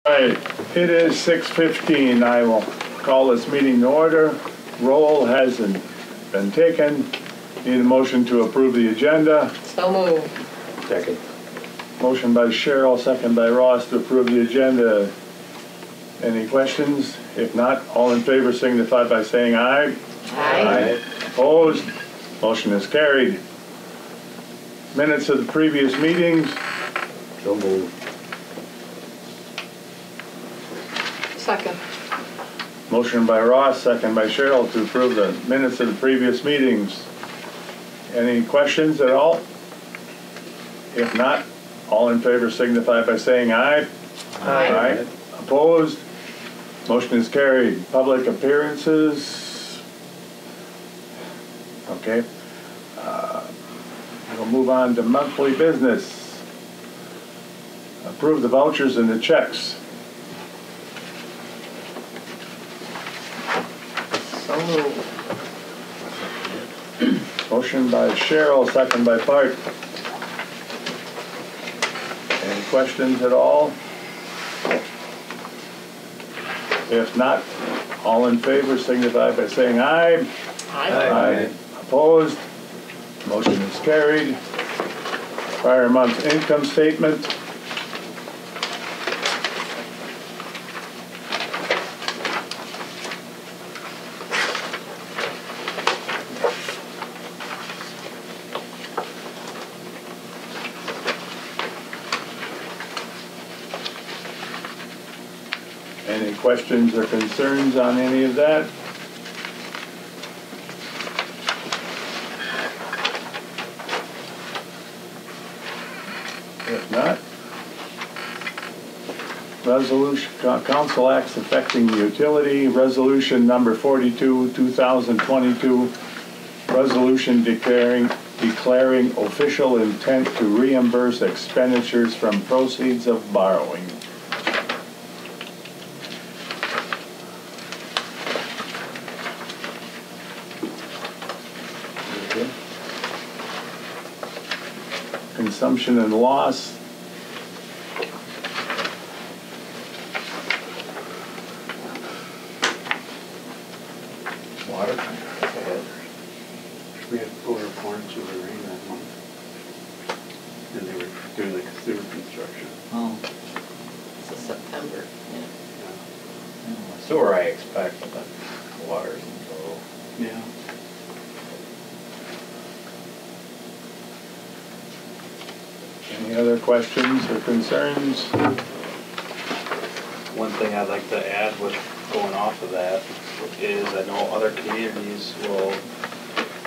Right, it is 6:15. I will call this meeting to order. Roll hasn't been taken. Need a motion to approve the agenda. So moved. Second. Motion by Cheryl, second by Ross to approve the agenda. Any questions? If not, all in favor signify by saying aye. Aye. Opposed? Motion is carried. Minutes of the previous meetings. So moved. Second. Motion by Ross, second by Cheryl to approve the minutes of the previous meetings. Any questions at all? If not, all in favor signify by saying aye. Aye. Opposed? Motion is carried. Public appearances. Okay. We'll move on to monthly business. Approve the vouchers and the checks. So moved. Motion by Cheryl, second by Bart. Any questions at all? If not, all in favor signify by saying aye. Aye. Opposed? Motion is carried. Prior month's income statement. Any questions or concerns on any of that? If not, resolution, council acts affecting the utility, resolution number 42, 2022, resolution declaring official intent to reimburse expenditures from proceeds of borrowing. Consumption and loss. Water. We had over pouring through the rain that month. And they were doing like sewer construction. Oh. This is September. Yeah. Sewer I expect, but water's low. Yeah. Any other questions or concerns? One thing I'd like to add with going off of that is I know other communities will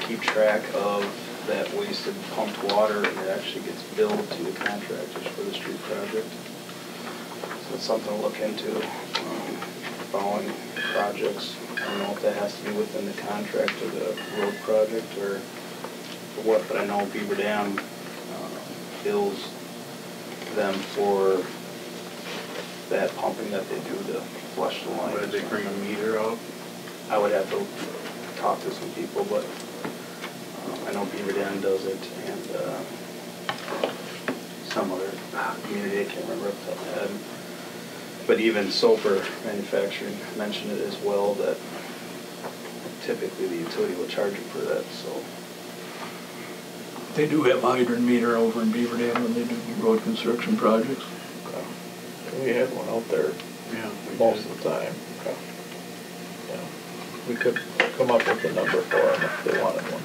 keep track of that wasted pumped water, and it actually gets billed to the contractors for the street project. So it's something to look into following projects. I don't know if that has to be within the contract of the road project or what, but I know Beaver Dam bills them for that pumping that they do to flush the line. Did they bring a meter out? I would have to talk to some people, but I know Beaver Dam does it, and some other community, I can't remember off the top of my head. But even Soper Manufacturing mentioned it as well, that typically the utility will charge you for that, so. They do have a hydrant meter over in Beaver Dam when they do road construction projects. We had one out there Yeah. most of the time. Yeah. We could come up with a number for them if they wanted one.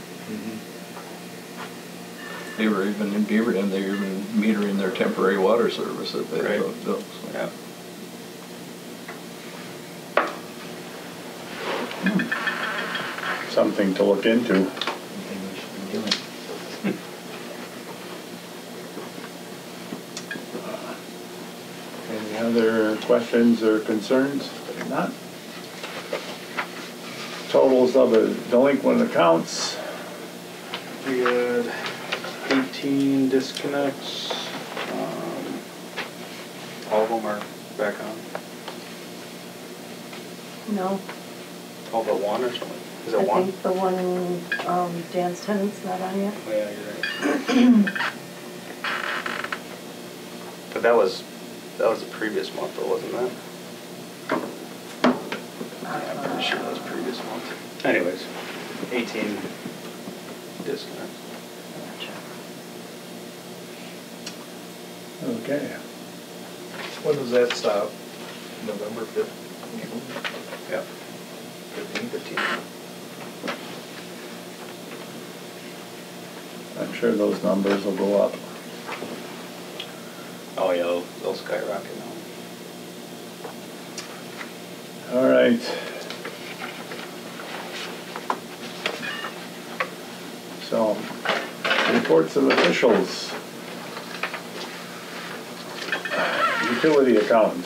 They were even in Beaver Dam, they were even metering their temporary water service that they Right. hooked up. So. Yeah. Something to look into. Something we should be doing. Any other questions or concerns? If not, totals of the delinquent accounts. We had 18 disconnects. All of them are back on. No, All but one or something? Is I it one? think the one, Dan's tenant's not on yet. Oh, yeah, you're right. But that was That was the previous month though, wasn't that? I'm pretty sure that was previous month. Anyways, 18 disconnect. Okay. When does that stop? November 5th? Yeah. 15. I'm sure those numbers will go up. Oh yeah, they'll skyrocket now. All right. So, reports of officials. Utility account.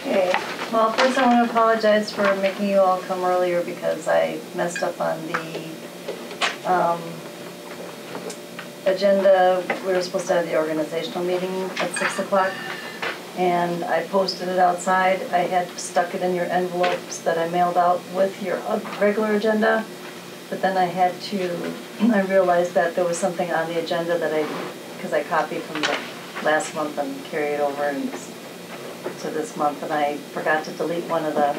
Okay, well, first I want to apologize for making you all come earlier because I messed up on the agenda. We were supposed to have the organizational meeting at 6 o'clock, and I posted it outside. I had stuck it in your envelopes that I mailed out with your regular agenda, but then I realized that there was something on the agenda that because I copied from the last month and carried over to this month, and I forgot to delete one of the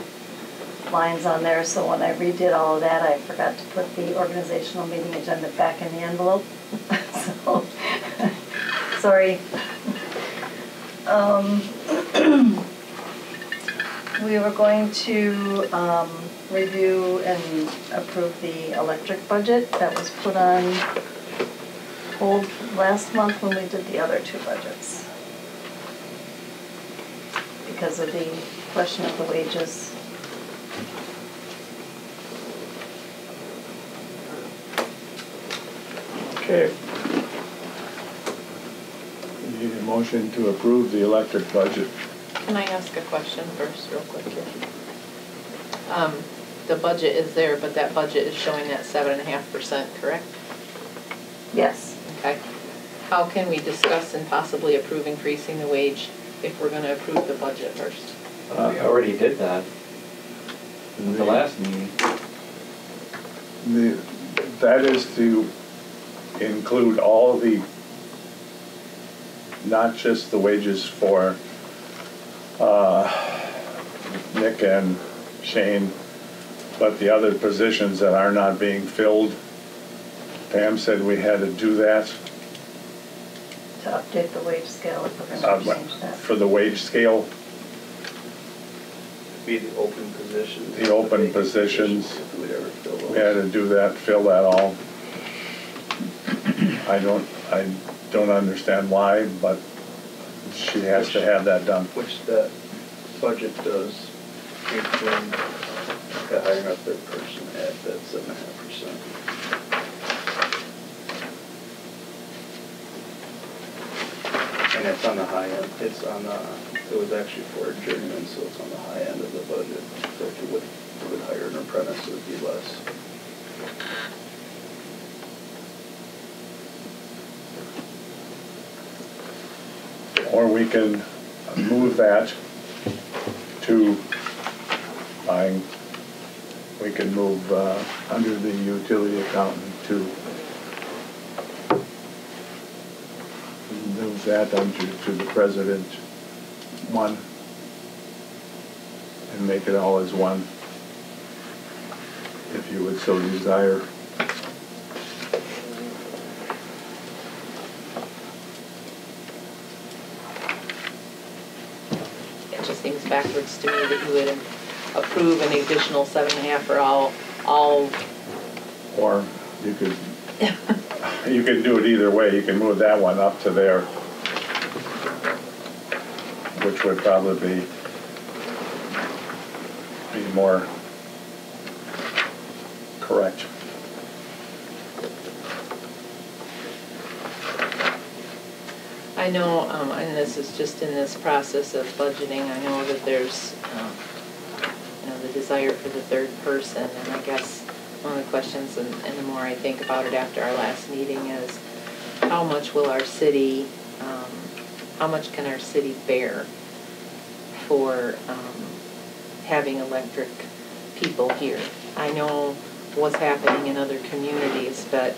lines on there, so when I redid all of that, I forgot to put the organizational meeting agenda back in the envelope. So, sorry. We were going to review and approve the electric budget that was put on hold last month when we did the other two budgets because of the question of the wages. Okay. Need a motion to approve the electric budget. Can I ask a question first, real quick here? The budget is there, but that budget is showing that 7.5%, correct? Yes. Okay. How can we discuss and possibly approve increasing the wage if we're gonna approve the budget first? We already did that at the last meeting. That is to include all the, not just the wages for Nick and Shane, but the other positions that are not being filled. Pam said we had to do that. To update the wage scale if we're going to change that. For the wage scale, Be the open positions. the open positions, If we'd ever fill those. we had to do that, fill that all. I don't understand why, but she has to have that done. Which that budget does include hiring a third person at that 7.5%. And it's on the high end, it was actually for a journeyman, so it's on the high end of the budget. So if you would hire an apprentice, it would be less. Or we can move that to buying, we can move under the utility accountant to move that to the president one and make it all as one, if you would so desire. It just seems backwards to me that you would approve an additional 7.5 for all. Or you could, you could do it either way. You can move that one up to there, which would probably be more correct. I know, and this is just in this process of budgeting, I know that there's, the desire for the third person, and I guess one of the questions, and the more I think about it after our last meeting, is how much will our city, how much can our city bear for having electric people here? I know what's happening in other communities, but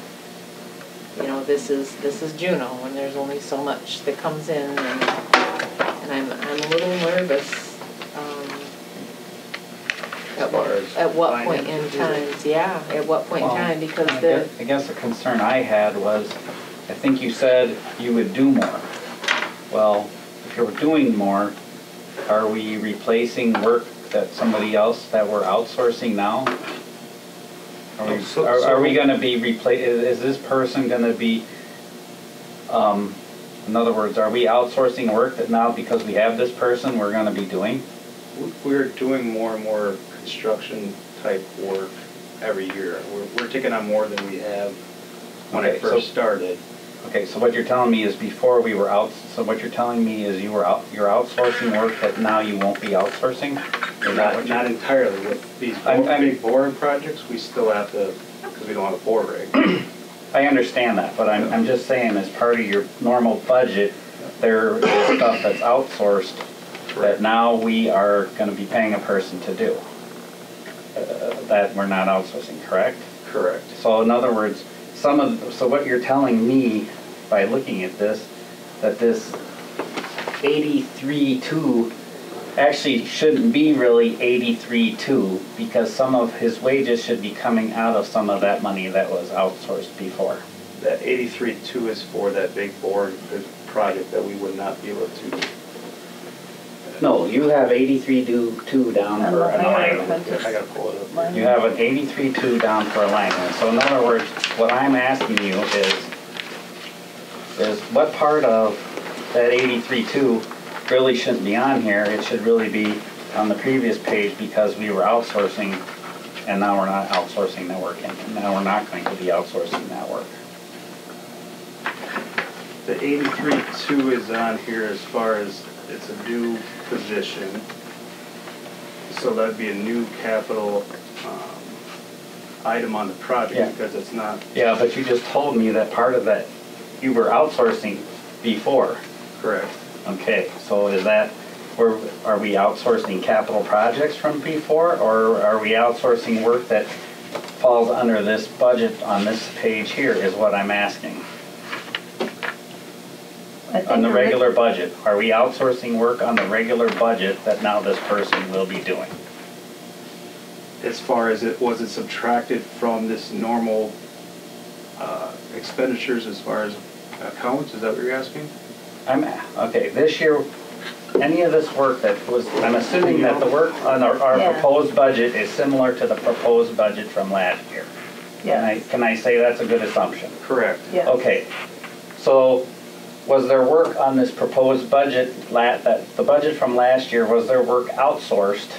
this is Juneau, and there's only so much that comes in, and And I'm a little nervous, at what point in time, yeah, at what point in time, because I guess the concern I had was, I think you said you would do more. Well, if you're doing more, are we replacing work that somebody else that we're outsourcing now? Are we gonna be is this person gonna be, in other words, are we outsourcing work that now because we have this person, we're gonna be doing? We're doing more and more construction type work every year. We're taking on more than we have when I first started. Okay, so what you're telling me is before we were out, so what you're telling me is you're outsourcing work that now you won't be outsourcing? Not entirely. With these big boring projects, we still have to, because we don't have a bore rig. I understand that, but I'm just saying as part of your normal budget, there is stuff that's outsourced that now we are gonna be paying a person to do. That we're not outsourcing, correct? Correct. So in other words, so what you're telling me by looking at this, that this 83.2 actually shouldn't be really 83.2 because some of his wages should be coming out of some of that money that was outsourced before. That 83.2 is for that big boring project that we would not be able to. No, you have 83.2 down for an alignment. I gotta pull it up. You have an 83.2 down for alignment. So in other words, what I'm asking you is what part of that 83.2 really shouldn't be on here? It should really be on the previous page because we were outsourcing and now we're not outsourcing that work and now we're not going to be outsourcing that work. The 83.2 is on here as far as it's a new position. So that'd be a new capital item on the project because it's not. Yeah, but you just told me that part of that you were outsourcing before. Correct. Okay, so is that, are we outsourcing capital projects from before or are we outsourcing work that falls under this budget on this page here is what I'm asking. On the regular budget, are we outsourcing work on the regular budget that now this person will be doing? As far as was it subtracted from this normal expenditures as far as accounts? Is that what you're asking? Okay, this year, any of this work that was, I'm assuming that the work on our proposed budget is similar to the proposed budget from last year. Yeah. Can I say that's a good assumption? Correct. Yeah. Okay, so was there work on this proposed budget, the budget from last year, was there work outsourced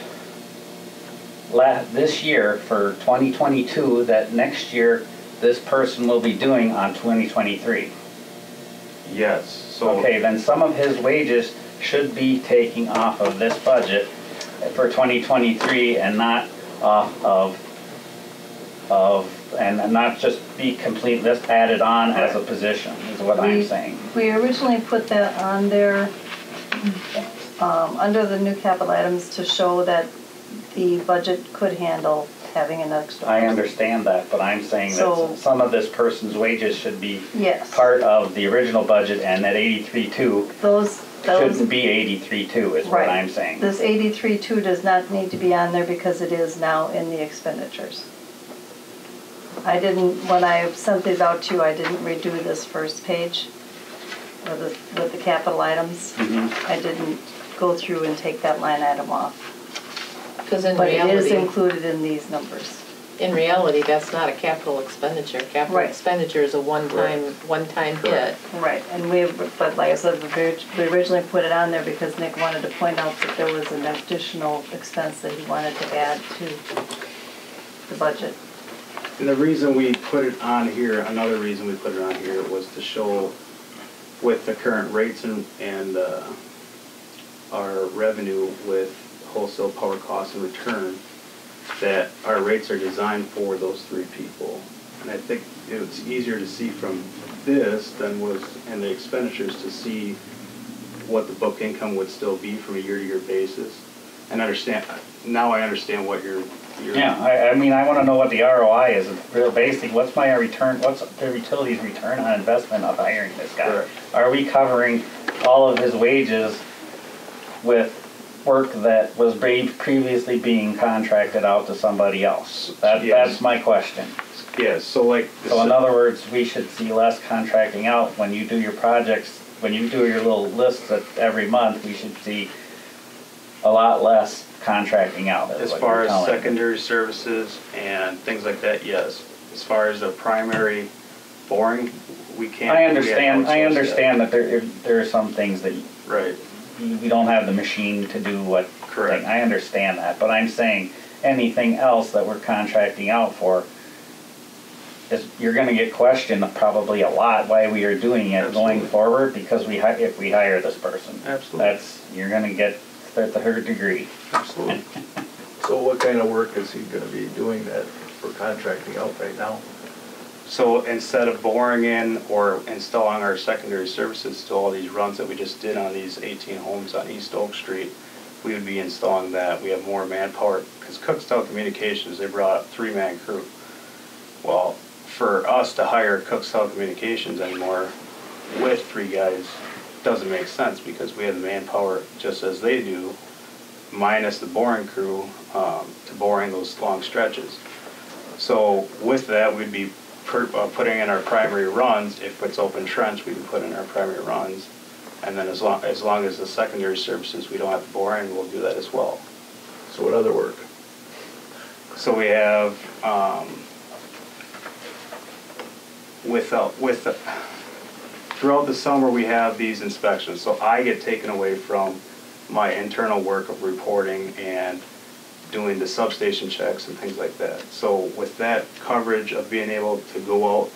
this year for 2022 that next year this person will be doing on 2023? Yes. So okay, then some of his wages should be taking off of this budget for 2023 and not off and not just be complete list added on as a position is what I'm saying. We originally put that on there under the new capital items to show that the budget could handle having an extra. I understand that, but I'm saying that some of this person's wages should be part of the original budget and that 83.2 shouldn't be 83.2 is what I'm saying. This 83.2 does not need to be on there because it is now in the expenditures. I didn't, when I sent these out to you, I didn't redo this first page with the capital items. I didn't go through and take that line item off. Because in but reality, it is included in these numbers. In reality, that's not a capital expenditure. Capital expenditure is a one-time hit. Right, and but like I said, we originally put it on there because Nick wanted to point out that there was an additional expense that he wanted to add to the budget. And the reason we put it on here, another reason we put it on here was to show with the current rates and our revenue with wholesale power costs and return, that our rates are designed for those three people. And I think it's easier to see from this than was in the expenditures to see what the book income would still be from a year-to-year basis. And now I understand what you're I mean, I want to know what the ROI is. Real basic. What's my return? What's the utilities return on investment of hiring this guy? Correct. Are we covering all of his wages with work that was previously being contracted out to somebody else? That's my question. Yes, so like. So in other words, we should see less contracting out when you do your projects, when you do your little lists every month, we should see a lot less contracting out. As far as secondary services and things like that, yes. As far as the primary boring, we can't. I understand that there are some things that right. we don't have the machine to do what. Correct. I understand that, but I'm saying anything else that we're contracting out for, you're going to get questioned probably a lot why we are doing it. Absolutely. Going forward, because if we hire this person. Absolutely. You're going to get the third degree. Absolutely. So what kind of work is he gonna be doing that for contracting out right now? So instead of boring in or installing our secondary services to all these runs that we just did on these 18 homes on East Oak Street, we would be installing that. We have more manpower, because Cookstown Communications, they brought up 3-man crew. Well, for us to hire Cookstown Communications anymore with 3 guys doesn't make sense, because we have the manpower just as they do, minus the boring crew, to boring those long stretches. So with that, we'd be putting in our primary runs. If it's open trench, we can put in our primary runs. And then as long as the secondary services, we don't have to bore in, we'll do that as well. So what other work? So we have, throughout the summer, we have these inspections. So I get taken away from my internal work of reporting and doing the substation checks and things like that. So with that coverage of being able to go out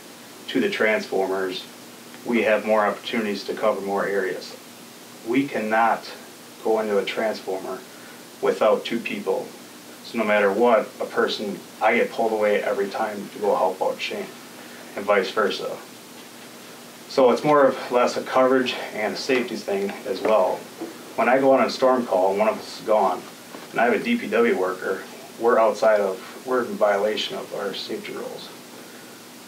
to the transformers, we have more opportunities to cover more areas. We cannot go into a transformer without 2 people. So no matter what, I get pulled away every time to go help out Shane, and vice versa. So it's more or less a coverage and a safety thing as well. When I go on a storm call and one of us is gone, and I have a DPW worker, we're in violation of our safety rules.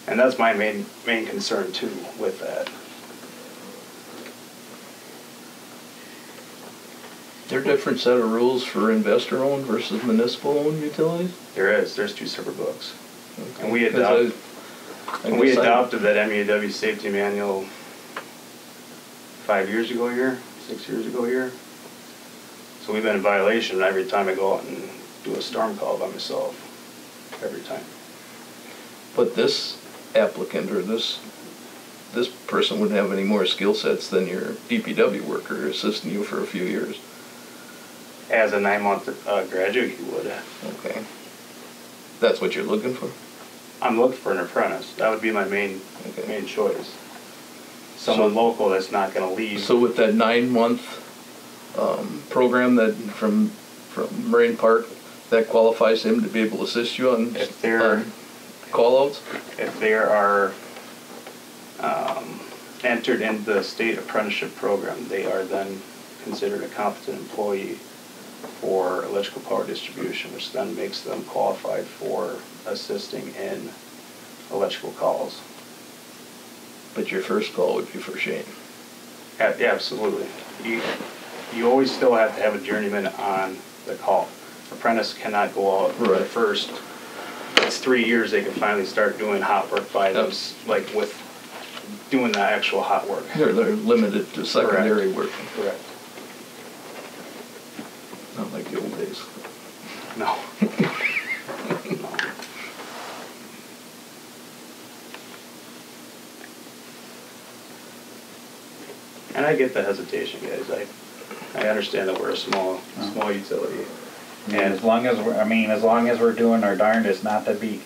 And that's my main concern too with that. There are different set of rules for investor-owned versus municipal-owned utilities? There's 2 separate books. Okay. And we adopted that MEAW safety manual 6 years ago here. So we've been in violation every time I go out and do a storm call by myself, every time. But this applicant or this person wouldn't have any more skill sets than your DPW worker assisting you for a few years. As a 9-month graduate, you would. Okay. That's what you're looking for? I'm looking for an apprentice. That would be my main choice. Someone local that's not going to leave. So with that 9-month program that from Marine Park, that qualifies him to be able to assist you on call-outs? If they are entered in the state apprenticeship program, they are then considered a competent employee for electrical power distribution, which then makes them qualified for assisting in electrical calls. But your first call would be for Shane. Yeah, absolutely. You always still have to have a journeyman on the call. Apprentice cannot go out for the first. It's 3 years they can finally start doing hot work by them, like with doing the actual hot work. They're limited to secondary work. Correct. Not like the old days. No. And I get the hesitation, guys. I understand that we're a small utility. And as long as we're doing our darndest not to be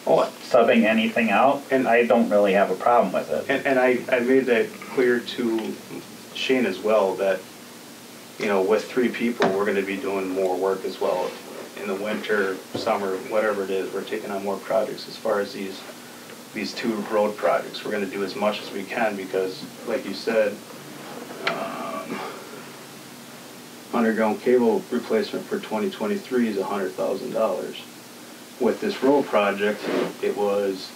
subbing anything out, and I don't really have a problem with it. And I made that clear to Shane as well, that with 3 people, we're going to be doing more work as well. In the winter, summer, whatever it is, we're taking on more projects. As far as these 2 road projects, we're going to do as much as we can, because, like you said, underground cable replacement for 2023 is $100,000. With this road project, it was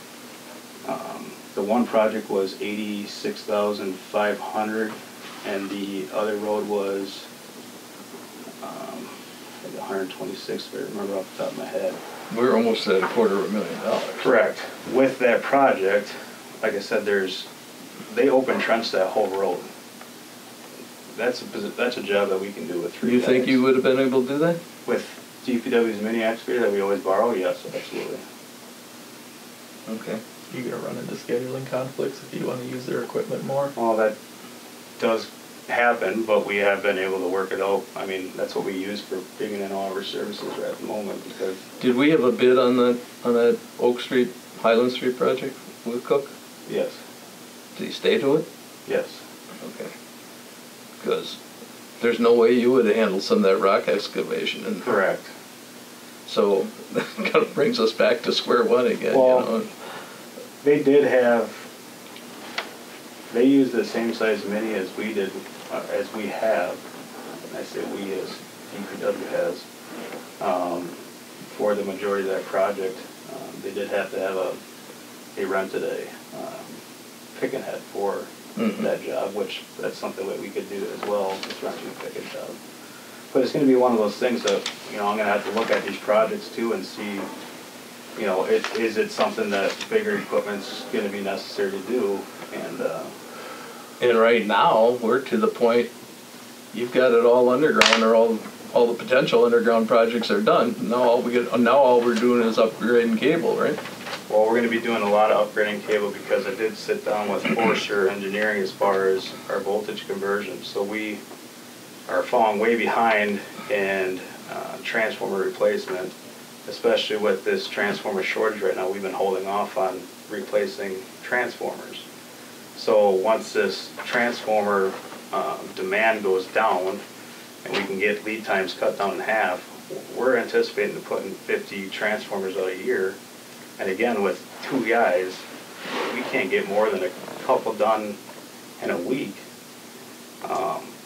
the one project was $86,500, and the other road was 126, if I remember off the top of my head. We're almost at $250,000. Correct. With that project, like I said, they open trench that whole road. That's a job that we can do with 3 You think guys. you would have been able to do that? With DPW's mini excavator that we always borrow, yes, absolutely. Okay. You gonna run into scheduling conflicts if you wanna use their equipment more? Well, that does happen, but we have been able to work it out. I mean, that's what we use for bringing in all of our services right at the moment, because Did we have a bid on that Oak Street, Highland Street project with Cook? yes, Did he stay to it? yes. Okay. Because there's no way you would have handled some of that rock excavation. And Correct. so that kind of brings us back to square one again, Well, you know? They used the same size mini as we did, as we have, and I say we as DPW has, for the majority of that project. They did have to have they rented a picking head for that job, which that's something that we could do as well, just renting a picking job. But it's gonna be one of those things that, you know, I'm gonna have to look at these projects too and see, you know, is it something that bigger equipment's gonna be necessary to do? And right now, we're to the point, you've got it all underground, or all the potential underground projects are done. Now all we're doing is upgrading cable, right? Well, we're gonna be doing a lot of upgrading cable because I did sit down with Forrester Engineering as far as our voltage conversion. So we are falling way behind in transformer replacement, especially with this transformer shortage right now. We've been holding off on replacing transformers. So once this transformer demand goes down and we can get lead times cut down in half, we're anticipating to put in 50 transformers out a year. And again, with 2 guys, we can't get more than a couple done in a week.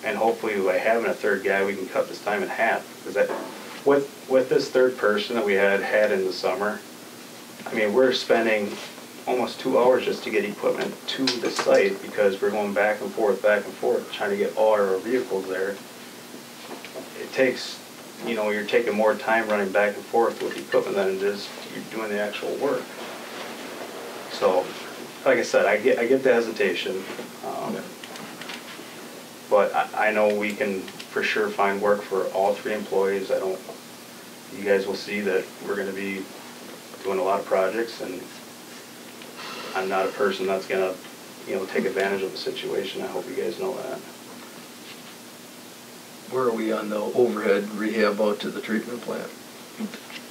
And hopefully by having a 3rd guy, we can cut this time in half. Because with this 3rd person that we had in the summer, I mean, we're spending almost 2 hours just to get equipment to the site because we're going back and forth, trying to get all our vehicles there. It takes, you know, you're taking more time running back and forth with equipment than it is you're doing the actual work. So, like I said, I get the hesitation, but I know we can for sure find work for all 3 employees. You guys will see that we're going to be doing a lot of projects, and I'm not a person that's going to, you know, take advantage of the situation. I hope you guys know that. Where are we on the overhead rehab out to the treatment plant?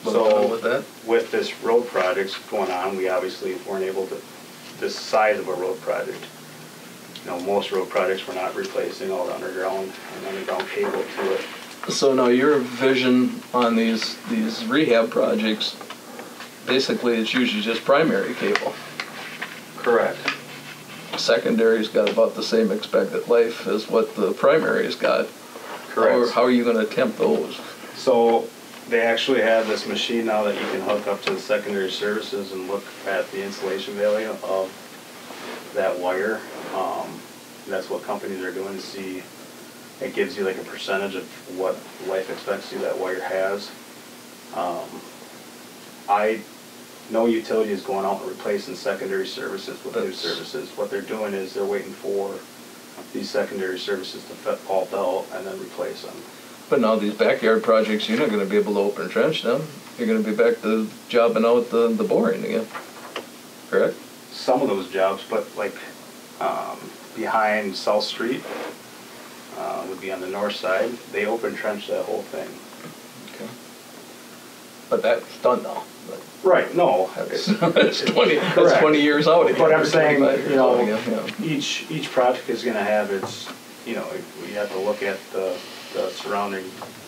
So with that? With this road projects going on, we obviously weren't able to, this size of a road project. You know, most road projects we're not replacing all the underground cable to it. So now your vision on these rehab projects, basically it's usually just primary cable. Correct. Secondary's got about the same expected life as what the primary's got. Correct. How are you going to attempt those? So they actually have this machine now that you can hook up to the secondary services and look at the insulation value of that wire. That's what companies are doing to see. It gives you like a percentage of what life expectancy that wire has. I know utility is going out and replacing secondary services with new services. What they're doing is they're waiting for these secondary services to fault out and then replace them. But now these backyard projects, you're not going to be able to open trench them. You're going to be back to jobbing out the boring again, correct? Some of those jobs, but like behind South Street would be on the north side. They open trench that whole thing. Okay. But that's done now. Right. No. That's 20 years out again. But I'm saying, 25 years you know, out again, yeah. each project is going to have its, you know, we have to look at the surrounding.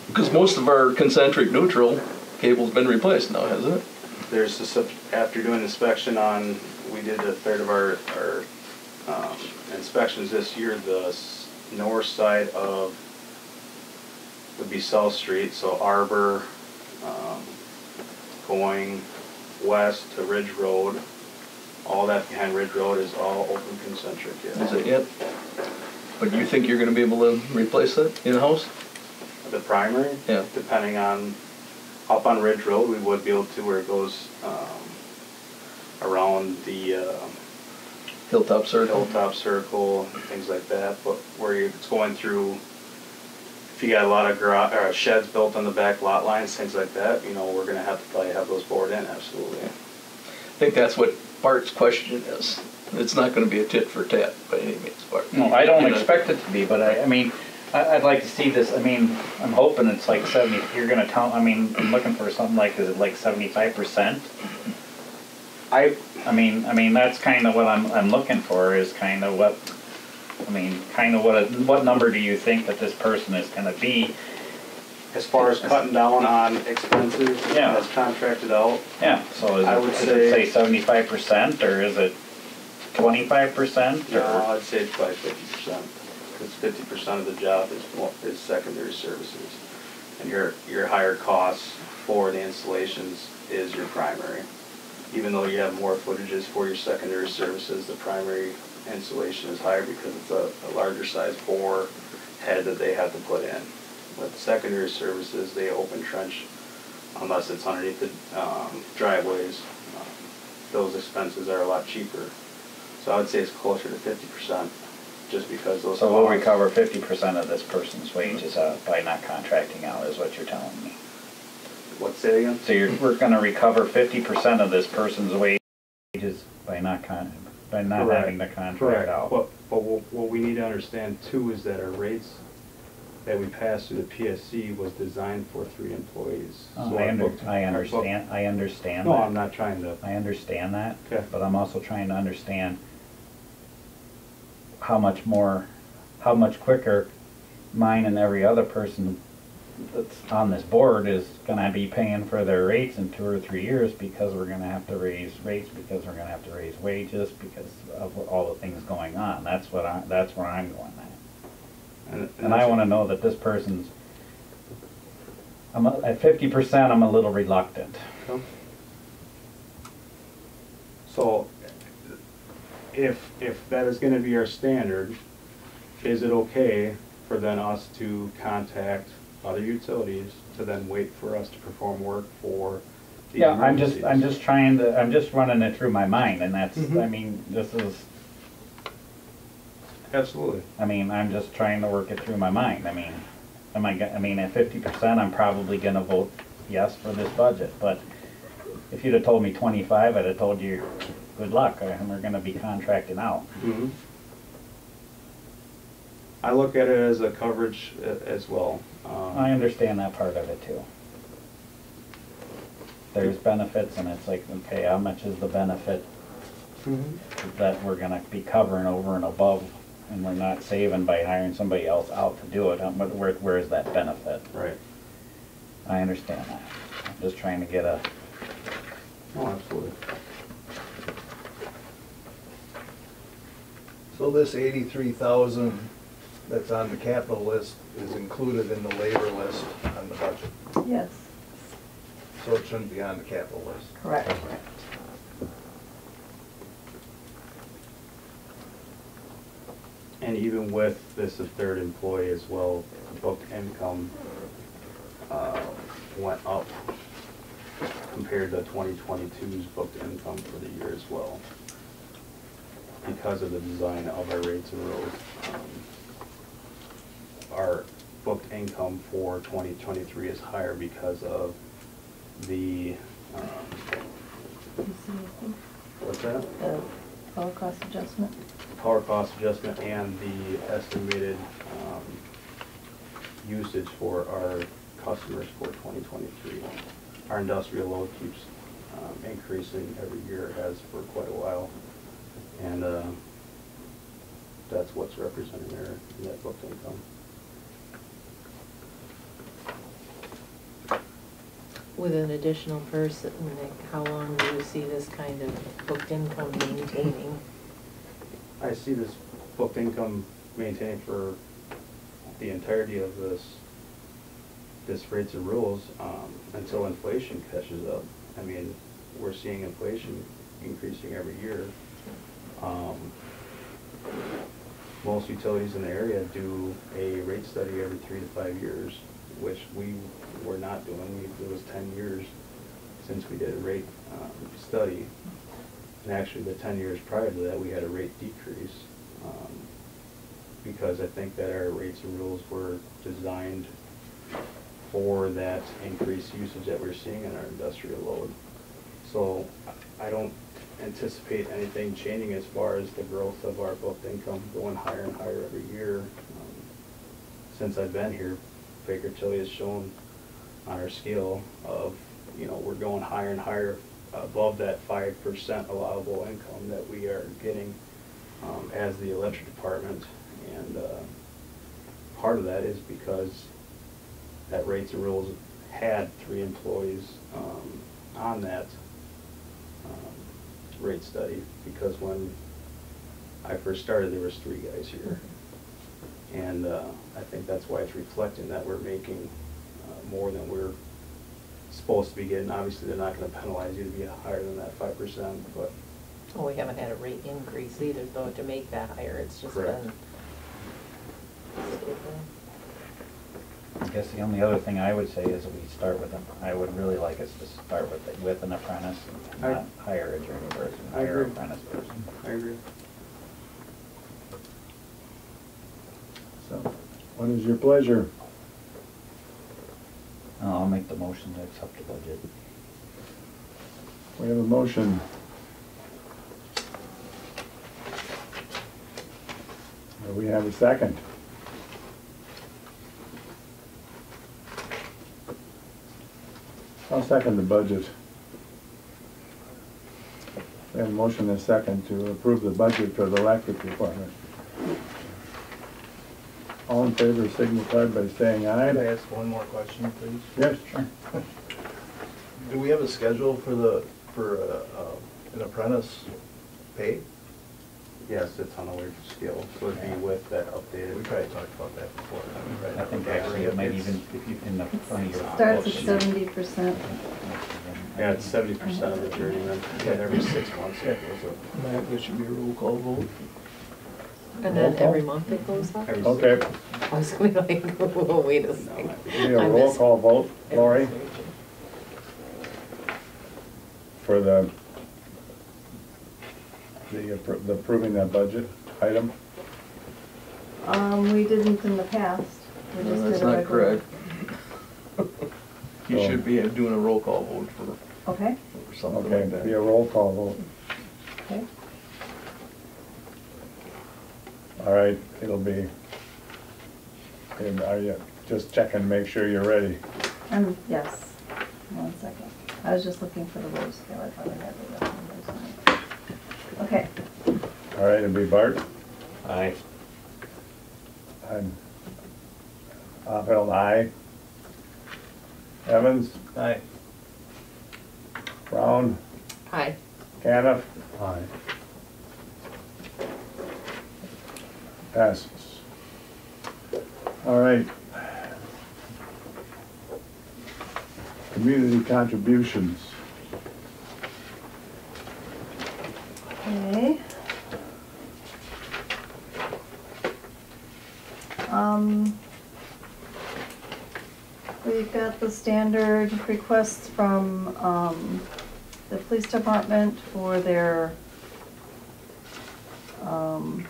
Because most of our concentric neutral cable's been replaced now, hasn't it? There's this, after doing inspection on, we did a third of our inspections this year. The north side of would be South Street, so Arbor, going west to Ridge Road. All that behind Ridge Road is all open concentric. Yeah. Is it yet? But you think you're going to be able to replace that in-house? The primary? Yeah. Depending on, up on Ridge Road, we would be able to where it goes around the Hilltop Circle. Hilltop Circle, things like that, but where it's going through, if you got a lot of or sheds built on the back lot lines, things like that, you know, we're gonna have to probably have those bored in, absolutely. I think that's what Bart's question is. It's not gonna be a tit for tat by any means, Bart. No, I don't You know, expect it to be, but I mean, I'd like to see this, I mean, I'm hoping it's like 70, you're gonna tell, I mean, I'm looking for something like, is it like 75%? I mean, that's kind of what I'm looking for, is kind of what, I mean, kind of what number do you think that this person is gonna be? As far as cutting down on expenses, Yeah. that's contracted out, Yeah, so is I it, would is it say say- 75%, or is it 25%? no, Or I'd say it's probably 50%, because 50% of the job is secondary services. And your higher costs for the installations is your primary. Even though you have more footages for your secondary services, the primary installation is higher because it's a larger size bore head that they have to put in. With secondary services, they open trench unless it's underneath the driveways. Those expenses are a lot cheaper. So I would say it's closer to 50%, just because those. So we'll costs- recover 50% of this person's wages by not contracting out, is what you're telling me. What's that again? So we're gonna recover 50% of this person's wages by not having the contract out. But what we need to understand too is that our rates that we pass through the PSC was designed for 3 employees. Oh, So I our book- understand No, that. I'm not trying to. I understand that, Okay. but I'm also trying to understand how much quicker mine and every other person that's on this board is gonna be paying for their rates in 2 or 3 years, because we're gonna have to raise rates, because we're gonna have to raise wages, because of all the things going on. That's where I'm going at. And I wanna know that this person's, at 50%, I'm a little reluctant. So, if that is gonna be our standard, is it okay for then us to contact other utilities to then wait for us to perform work for the Yeah, I'm emergencies? just running it through my mind, and that's, Mhm. I mean, this is, Absolutely. I mean, I'm just trying to work it through my mind. I mean, at 50%, I'm probably gonna vote yes for this budget, but if you'd have told me 25, I'd have told you, good luck, and we're gonna be contracting out. Mhm. I look at it as a coverage as well. I understand that part of it too. There's benefits, and it's like, okay, how much is the benefit that we're gonna be covering over and above, and we're not saving by hiring somebody else out to do it? Where is that benefit? Right. I understand that. I'm just trying to get a, Oh, absolutely. So this 83,000 that's on the capital list is included in the labor list on the budget, Yes, so it shouldn't be on the capital list. correct. And even with this, a third employee as well, booked income went up compared to 2022's booked income for the year as well, because of the design of our rates and roads. Our booked income for 2023 is higher because of the, what's that? The power cost adjustment? Power cost adjustment and the estimated usage for our customers for 2023. Our industrial load keeps increasing every year, it has for quite a while. And that's what's represented there in that booked income. With an additional person, Nick, how long do you see this kind of booked income maintaining? I see this booked income maintained for the entirety of this rates and rules until inflation catches up. I mean, we're seeing inflation increasing every year. Most utilities in the area do a rate study every 3 to 5 years, which we were not doing. It was 10 years since we did a rate study. And actually, the 10 years prior to that, we had a rate decrease because I think that our rates and rules were designed for that increased usage that we're seeing in our industrial load. So I don't anticipate anything changing as far as the growth of our booked income going higher and higher every year. Since I've been here, Baker Tilly has shown on our scale of, we're going higher and higher above that 5% allowable income that we are getting as the electric department. And part of that is because that rates and rules had 3 employees on that rate study, because when I first started, there was 3 guys here. And I think that's why it's reflecting that we're making more than we're supposed to be getting. Obviously, they're not going to penalize you to be higher than that 5%, but. Well, we haven't had a rate increase either, though, to make that higher. It's just Correct. been stable. I guess the only other thing I would say is we start with, I would really like us to start with an apprentice and not hire a journey person, hire an apprentice person. I agree. So, what is your pleasure? I'll make the motion to accept the budget. We have a motion. Do we have a second? I'll second the budget. We have a motion and a second to approve the budget for the electric department. All in favor signify by saying aye. Can I ask one more question, please? Yes, sure. Do we have a schedule for an apprentice pay? Yes, it's on a wage scale, so it'd be with that We updated. probably talked about that before. Right? I think actually it might even, if you, in the front of your. Starts at worksheet. 70%. Yeah, it's 70% of the journeyman, and every 6 months it goes up. Matt, there should be a roll call vote. And then every month it goes up? Every Okay, I was going to like, whoa, wait a No, second. we have a roll call vote, Lori, for the approving that budget item. We didn't in the past. We No, just that's did a not regular- correct. You should be doing a roll call vote for Okay, something Okay, like that. be a roll call vote. okay. All right, it'll be, and are you just checking, make sure you're ready? Yes. 1 second. I was just looking for the roll scale. I thought I had the numbers on it. Okay. All right, it'll be Bart. Aye. I'm Opel, aye. Evans, Aye. Brown, Hi. Caniff, Aye. passes. All right. Community contributions. Okay. We've got the standard requests from, the police department for their, the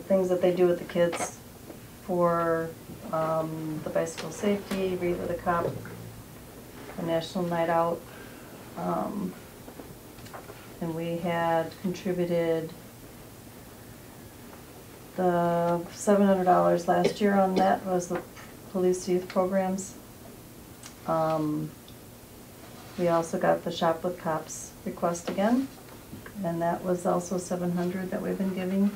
things that they do with the kids for, the bicycle safety, Read with a Cop, the National Night Out. And we had contributed the $700 last year on that was the police youth programs. We also got the Shop with Cops request again, and that was also $700 that we've been giving.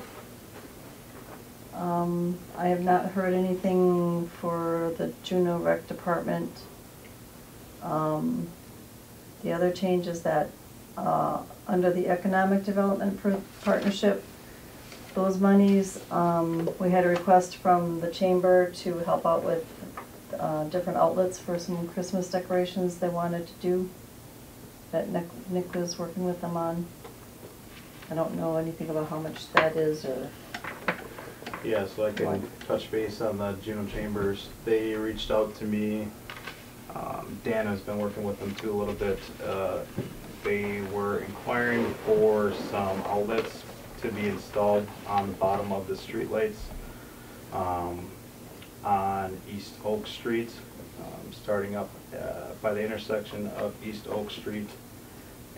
I have not heard anything for the Juneau Rec Department. The other change is that under the Economic Development Partnership, those monies, we had a request from the chamber to help out with different outlets for some Christmas decorations they wanted to do that Nick was working with them on. I don't know anything about how much that is or. Yeah, so I can touch base on the Juneau Chambers. They reached out to me. Dan has been working with them too a little bit. They were inquiring for some outlets to be installed on the bottom of the streetlights on East Oak Street, starting up by the intersection of East Oak Street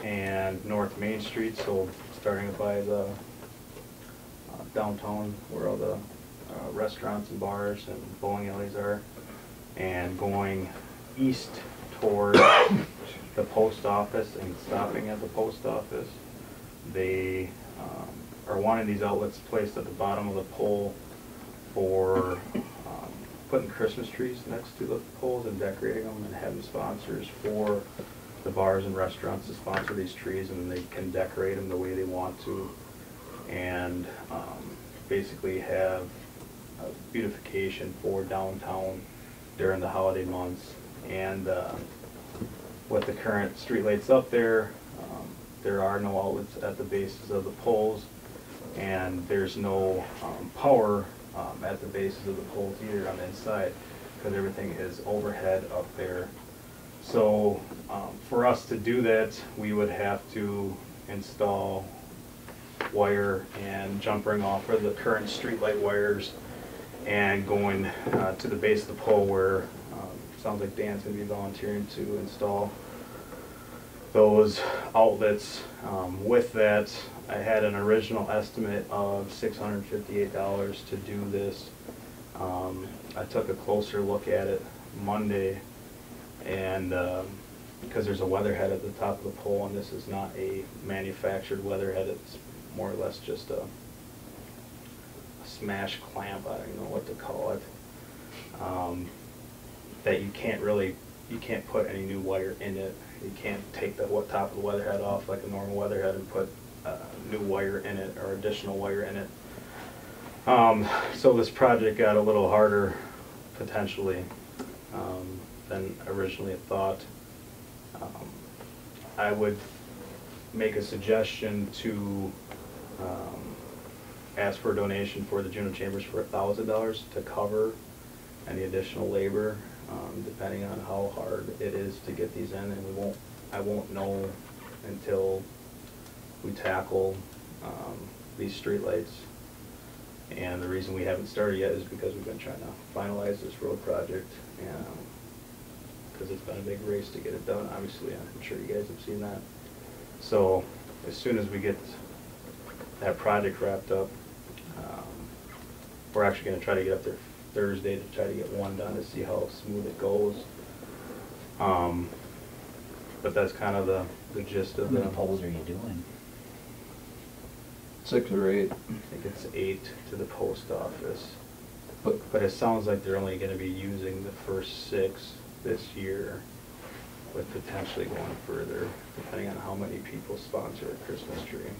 and North Main Street, so starting by the downtown where all the restaurants and bars and bowling alleys are, and going east toward the post office and stopping at the post office. They are wanting these outlets placed at the bottom of the pole for putting Christmas trees next to the poles and decorating them, and having sponsors for the bars and restaurants to sponsor these trees, and they can decorate them the way they want to, and basically have a beautification for downtown during the holiday months. And with the current streetlights up there, there are no outlets at the bases of the poles, and there's no power at the bases of the poles either on the inside, because everything is overhead up there. So for us to do that, we would have to install wire and jump ring off of the current streetlight wires and going to the base of the pole where sounds like Dan's going to be volunteering to install those outlets. With that, I had an original estimate of $658 to do this. I took a closer look at it Monday, and because there's a weatherhead at the top of the pole, and this is not a manufactured weatherhead, it's more or less just a smash clamp, I don't know what to call it, that you can't put any new wire in it. You can't take the top of the weatherhead off like a normal weatherhead and put new wire in it or additional wire in it. So this project got a little harder potentially than originally thought. I would make a suggestion to ask for a donation for the Juneau Chambers for $1,000 to cover any additional labor, depending on how hard it is to get these in, and I won't know until we tackle these streetlights. And the reason we haven't started yet is because we've been trying to finalize this road project, and because it's been a big race to get it done. Obviously, I'm sure you guys have seen that. So as soon as we get that project wrapped up, we're actually going to try to get up there Thursday to try to get one done to see how smooth it goes. But that's kind of the gist of How many poles are you doing? 6 or 8. I think it's 8 to the post office. But it sounds like they're only going to be using the first 6 this year, with potentially going further, depending on how many people sponsor a Christmas tree.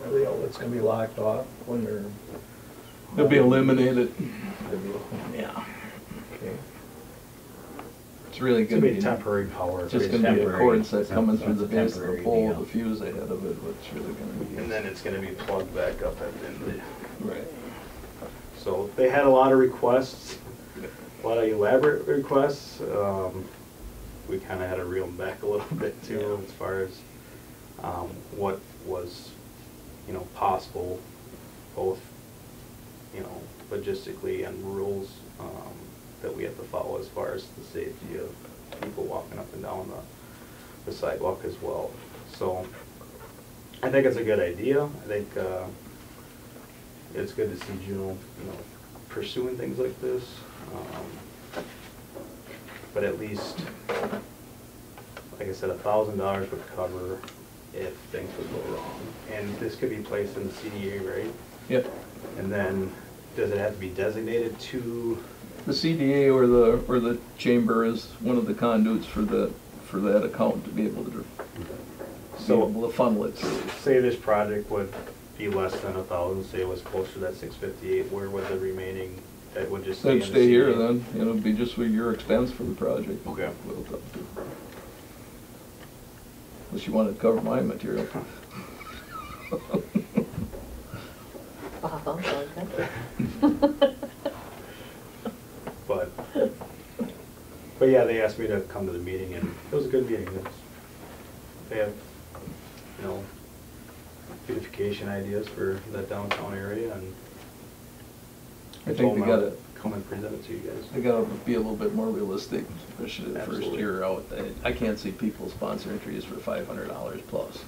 Are the outlets gonna be locked off when they're? They'll be eliminated. Yeah. Okay. It's really It's gonna gonna be be temporary power. It's just gonna be a temporary. cord set coming So through it's the a base of the temporary pole, deal. the fuse ahead of it, what's really gonna be. And then it's going to be plugged back up at the end of the. Right. So they had a lot of requests, a lot of elaborate requests. We kind of had to reel them back a little bit too, as far as what was, possible, both, logistically and rules that we have to follow as far as the safety of people walking up and down the sidewalk as well. So I think it's a good idea. I think it's good to see Juneau, pursuing things like this. But at least, like I said, $1,000 would cover if things would go wrong. And this could be placed in the CDA, right? Yep. And then, does it have to be designated to? The CDA or the chamber is one of the conduits for that account to be able to funnel it through. Say this project would be less than 1,000, say it was closer to that 658, where would the remaining, that would just stay in Then the stay here, CDA? then it'll be just with your expense for the project. Okay. Unless you want to cover my material. Wow, sounds good. But yeah, they asked me to come to the meeting, and it was a good meeting. They have, you know, beautification ideas for the downtown area, and I think told they them I would gotta, come and present it to you guys. they gotta be a little bit more realistic, especially the first Absolutely. year out. I can't see people sponsoring trees for $500 plus.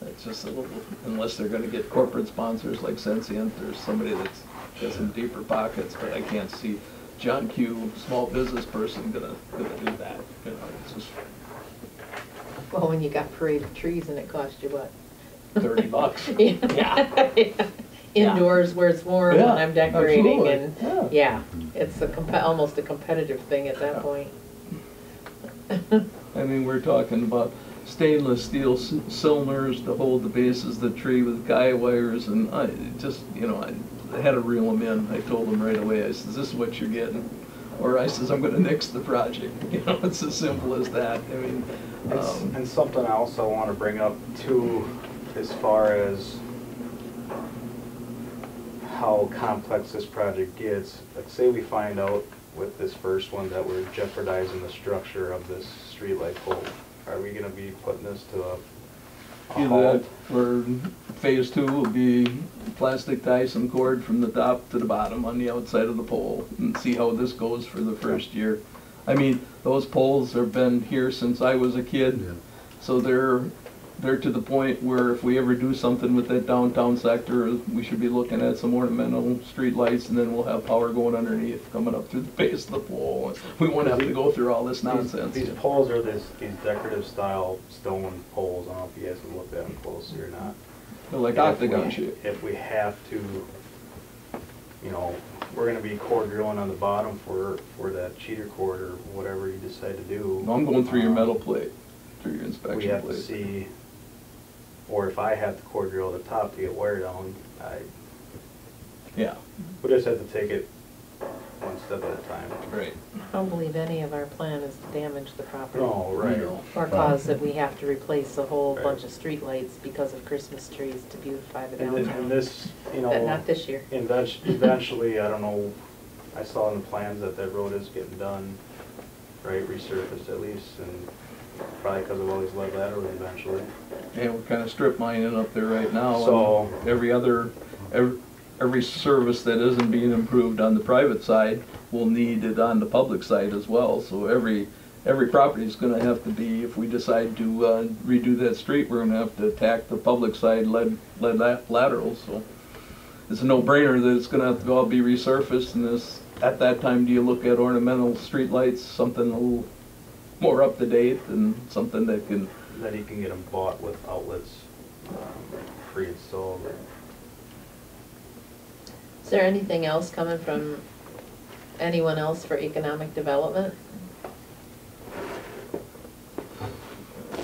It's just a little, unless they're gonna get corporate sponsors like Sensient or somebody that's got some deeper pockets, but I can't see John Q, small business person, gonna do that. You know, it's just Well, when you got parade of trees and it cost you what? $30. Yeah. Indoors where it's warm Yeah, and I'm decorating absolutely. and, yeah, it's almost a competitive thing at that point. I mean, we're talking about stainless steel cylinders to hold the bases of the tree with guy wires, and I just, you know, I had to reel them in. I told them right away, I says, this is what you're getting. Or I says, I'm gonna nix the project. You know, it's as simple as that. I mean, And something else I want to bring up too, as far as how complex this project gets. Like, say we find out with this first one that we're jeopardizing the structure of this streetlight pole. Are we gonna be putting this to a either halt? that or phase 2 will be plastic Tyson cord from the top to the bottom on the outside of the pole, and see how this goes for the first year. I mean, those poles have been here since I was a kid, so they're to the point where if we ever do something with that downtown sector, we should be looking at some ornamental street lights, and then we'll have power going underneath, coming up through the base of the pole. We won't have to go through all this nonsense. These poles are these decorative style stone poles. I don't know if you guys have looked at them closely or not. They're like If octagon we- shape. If we have to, you know, we're gonna be core drilling on the bottom for that cheater cord or whatever you decide to do. I'm going through your metal plate, through your We inspection have to plate. see, or if I have to core drill at the top to get wire down, Yeah, we just have to take it one step at a time. right. I don't believe any of our plan is to damage the property. No, right. No. Or cause that we have to replace a whole Right. bunch of streetlights because of Christmas trees to beautify the And downtown. this, you But know, not this year. eventually, I don't know, I saw in the plans that road is getting done, right, resurfaced at least, and probably because of all these lead laterals eventually. Yeah, we're kind of strip mining up there right now. So- and every service that isn't being improved on the private side will need it on the public side as well. So every property is gonna have to be, if we decide to redo that street, we're gonna have to attack the public side lead laterals. So it's a no-brainer that it's gonna have to all be resurfaced, and this, at that time, do you look at ornamental street lights, something a little more up to date and something that can, Then you can get them bought with outlets, pre-installed. Is there anything else coming from anyone else for economic development?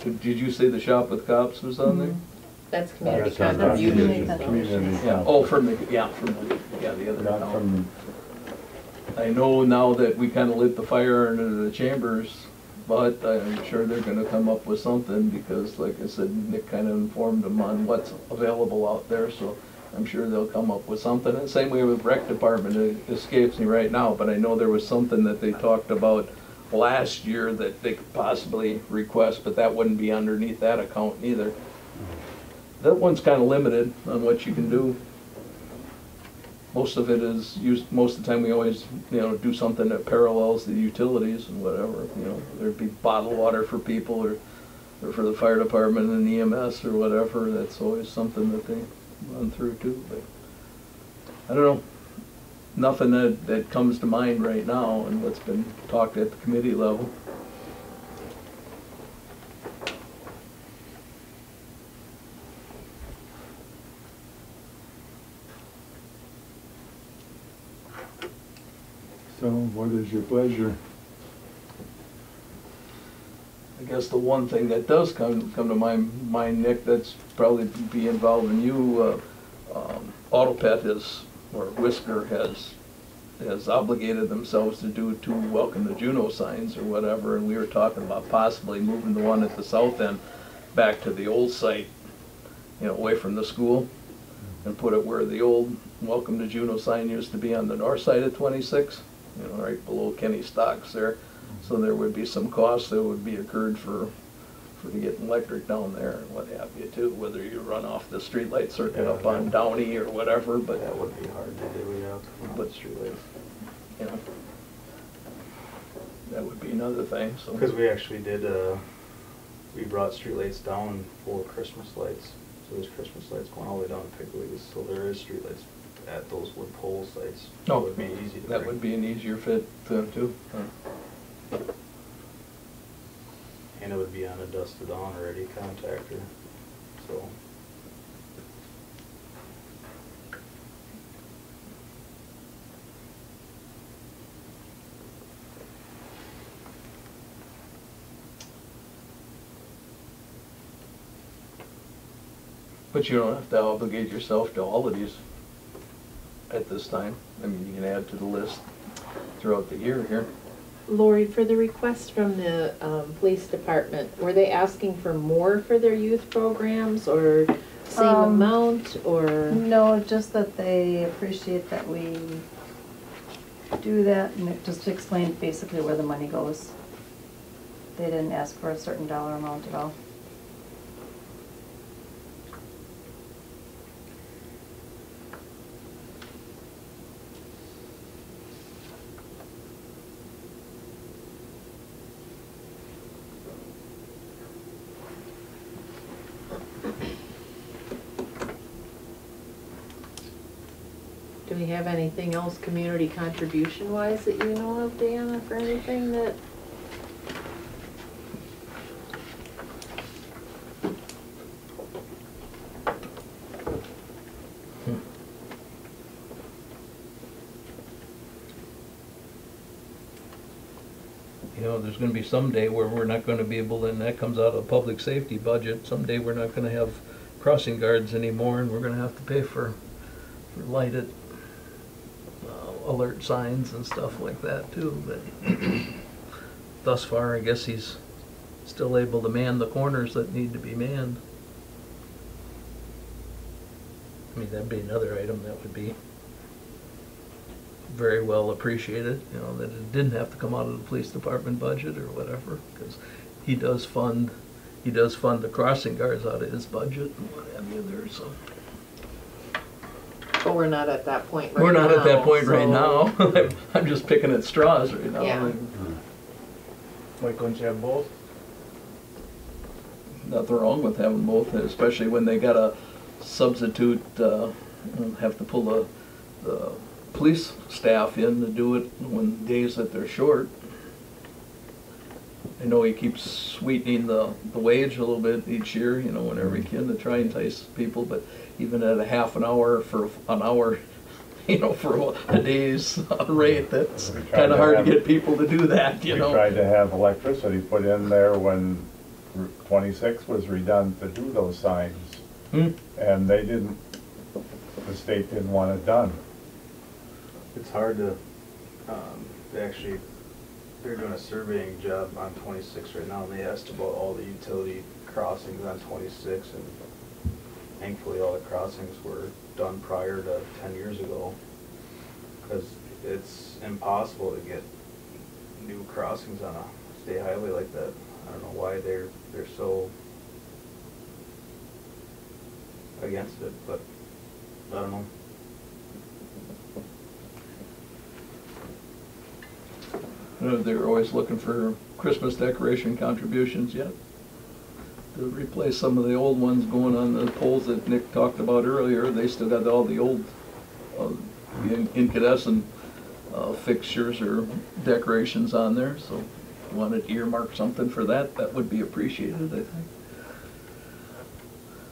did you say the shop with cops was on there? That's community That's on contributions. community. Yeah, oh, from the other Not account. from, I know now that we kinda lit the fire under the chambers, but I'm sure they're gonna come up with something, because like I said, Nick kinda informed them on what's available out there, so I'm sure they'll come up with something. And same way with rec department, it escapes me right now, but I know there was something that they talked about last year that they could possibly request, but that wouldn't be underneath that account either. That one's kinda limited on what you can do. Most of it is used, most of the time we always, do something that parallels the utilities and whatever, there'd be bottled water for people or for the fire department and EMS or whatever, that's always something that they run through too, but I don't know. Nothing that comes to mind right now and what's been talked at the committee level. So what is your pleasure? I guess the one thing that does come to my mind, Nick, that's probably be involving you, Autopet or Whisker has obligated themselves to do 2 welcome to Juneau signs or whatever, and we were talking about possibly moving the one at the south end back to the old site, away from the school. and put it where the old Welcome to Juneau sign used to be on the north side of 26, you know, right below Kenny Stocks there. So there would be some costs that would be incurred for to get electric down there and what have you too, whether you run off the streetlight circuit up on Downey or whatever, but. That would be hard to do, yeah, But- streetlights. You know, that would be another thing, so. Because we actually did, we brought streetlights down for Christmas lights. So there's Christmas lights going all the way down to Pigleys, so there is streetlights at those wood pole sites. So it would be easy to That bring. would be an easier fit too. And it would be on a dusk to dawn already contactor, so. But you don't have to obligate yourself to all of these at this time. I mean, you can add to the list throughout the year here. Lori, for the requests from the police department, were they asking for more for their youth programs or same amount or? No, just that they appreciate that we do that, and it just explained basically where the money goes. They didn't ask for a certain dollar amount at all. Do we have anything else community contribution wise that you know of, Deanna, for anything that? You know, there's gonna be some day where we're not gonna be able, and that comes out of public safety budget, someday we're not gonna have crossing guards anymore, and we're gonna have to pay for lighted alert signs and stuff like that too, but thus far, I guess he's still able to man the corners that need to be manned. I mean, that'd be another item that would be very well appreciated, you know, that it didn't have to come out of the police department budget or whatever, because he does fund the crossing guards out of his budget and what have you there, so. But we're not at that point right now. We're not at that point right so- now. I'm just picking at straws right now. Yeah. Why couldn't you have both? Nothing wrong with having both, especially when they got a substitute, have to pull the police staff in to do it when days that they're short. I know he keeps sweetening the wage a little bit each year, you know, whenever he can to try and entice people, but even at a half an hour for an hour, you know, for a day's rate, that's kind of hard to get people to do that, you know. We tried to have electricity put in there when Route 26 was redone to do those signs. And they didn't, the state didn't want it done. It's hard to, actually, they're doing a surveying job on 26 right now, and they asked about all the utility crossings on 26, and thankfully all the crossings were done prior to 10 years ago, because it's impossible to get new crossings on a state highway like that. I don't know why they're so against it, but I don't know. They're always looking for Christmas decoration contributions yet. To replace some of the old ones going on the poles that Nick talked about earlier. They still got all the old incandescent fixtures or decorations on there, so if you wanted to earmark something for that, that would be appreciated, I think.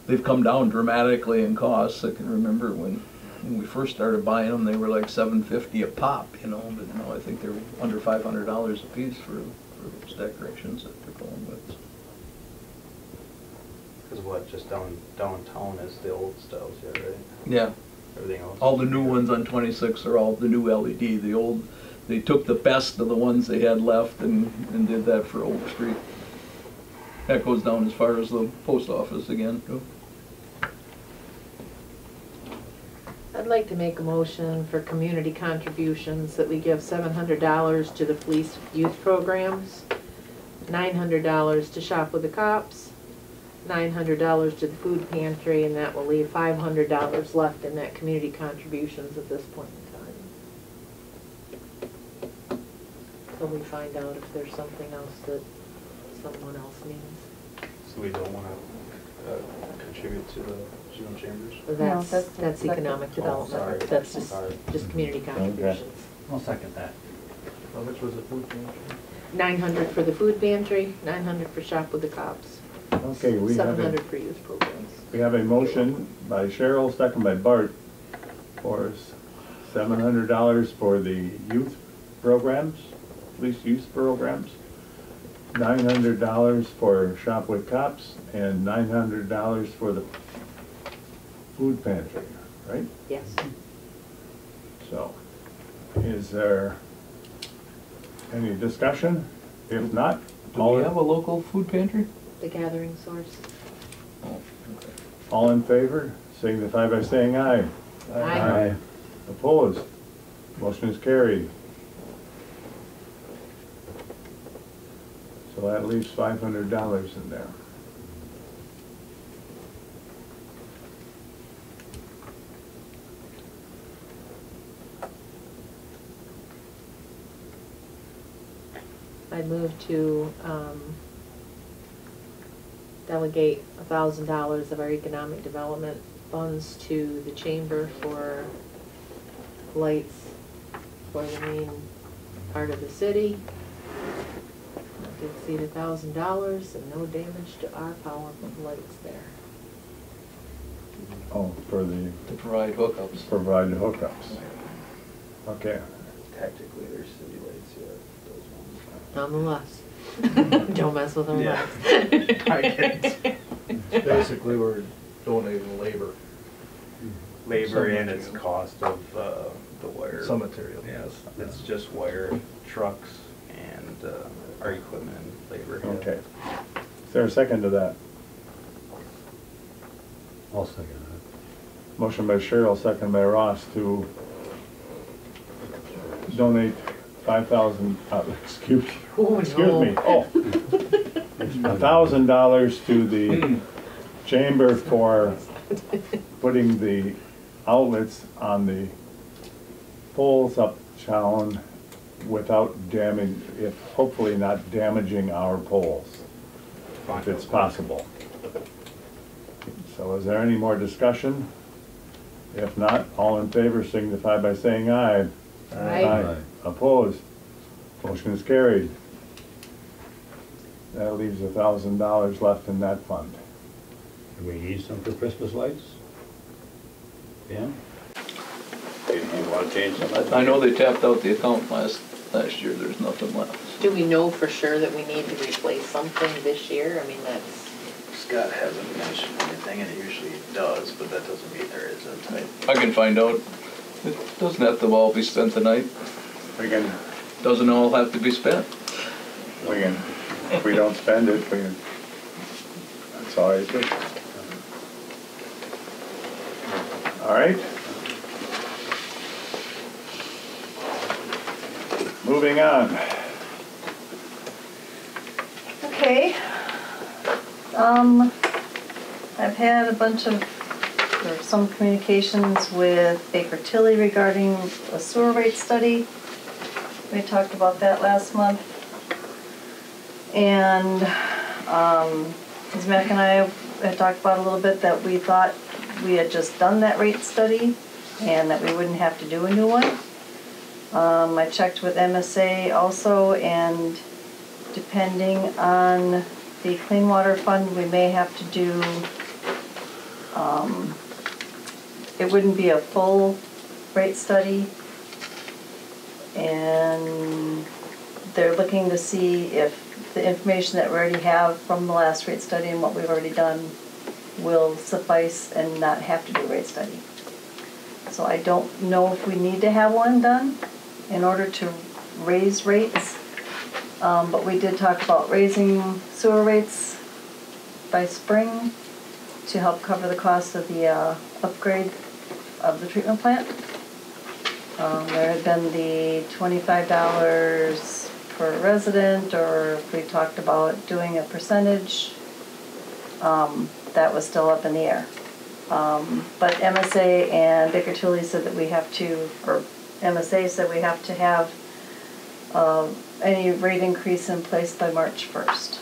They've come down dramatically in costs. I can remember when we first started buying them, they were like $7.50 a pop, you know, but now I think they're under $500 a piece for those decorations that they're going with. Because what, just downtown is the old styles yet, right? Yeah. Everything else? All the new ones on 26 are all the new LED. The old, they took the best of the ones they had left and did that for Oak Street. That goes down as far as the post office again, too. I'd like to make a motion for community contributions that we give $700 to the police youth programs, $900 to Shop with the Cops, $900 to the food pantry, and that will leave $500 left in that community contributions at this point in time. Till we find out if there's something else that someone else needs. So we don't wanna contribute to the Juneau Chambers? That's economic development. sorry. That's Sorry. just community contributions. I'll second that. How much was the food pantry? 900 for the food pantry, 900 for Shop with the Cops, Okay, we have 700 for youth programs. a motion by Cheryl, second by Bart, for $700 for the youth programs, police youth programs, $900 for Shop with Cops, and $900 for the food pantry, right? Yes. So, is there any discussion? If not, Do we have a local food pantry? The Gathering Source. Oh, okay. all in favor, signify by saying aye. Aye. Opposed? Motion is carried. So that leaves $500 in there. I move to delegate $1,000 of our economic development funds to the chamber for lights for the main part of the city. Not to exceed $1,000 and no damage to our power lights there. Oh, for the, To provide hookups. provide the hookups. Okay. Technically, there's city lights, yeah, those ones. Nonetheless, don't mess with our Yeah. lights. I get Basically, we're donating labor, labor and its cost of the wire. some material. Yes, it's just wire, trucks, and our equipment and labor. yeah. Okay. Is there a second to that? I'll second that. Motion by Cheryl, second by Ross to donate 5,000, excuse Oh, me, no. oh. $1,000 to the chamber for putting the outlets on the poles uptown without damage, if hopefully not damaging our poles, if it's possible. So is there any more discussion? If not, all in favor signify by saying aye. Aye. Opposed? Motion is carried. That leaves $1,000 left in that fund. Do we need some for Christmas lights? Yeah? You want to change some? I know they tapped out the account last year, there's nothing left. Do we know for sure that we need to replace something this year? I mean, that's, Scott hasn't mentioned anything, and it usually does, but that doesn't mean there isn't. I can find out. It doesn't have to all be spent tonight. We can, Doesn't all have to be spent. if we don't spend it, that's all right. All right. Moving on. Okay. I've had a bunch of, or some communications with Baker Tilly regarding a sewer rate study. We talked about that last month. And Ms. Mack and I had talked about a little bit that we thought we had just done that rate study and that we wouldn't have to do a new one. I checked with MSA also, and depending on the Clean Water Fund, we may have to do, it wouldn't be a full rate study. And they're looking to see if the information that we already have from the last rate study and what we've already done will suffice and not have to do a rate study. So I don't know if we need to have one done in order to raise rates. But we did talk about raising sewer rates by spring to help cover the cost of the upgrade. of the treatment plant. There had been the $25 per resident, or if we talked about doing a percentage, that was still up in the air. But MSA and Baker Tilly said that we have to, or MSA said we have to have any rate increase in place by March 1st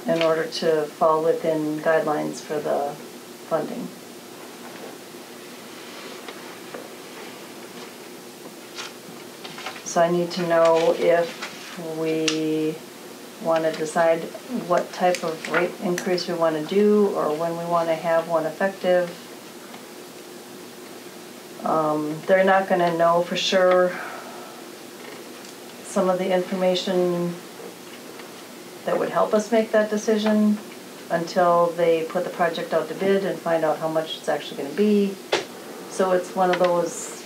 in order to fall within guidelines for the funding. So I need to know if we want to decide what type of rate increase we want to do, or when we want to have one effective. They're not going to know for sure some of the information that would help us make that decision until they put the project out to bid and find out how much it's actually going to be. So it's one of those.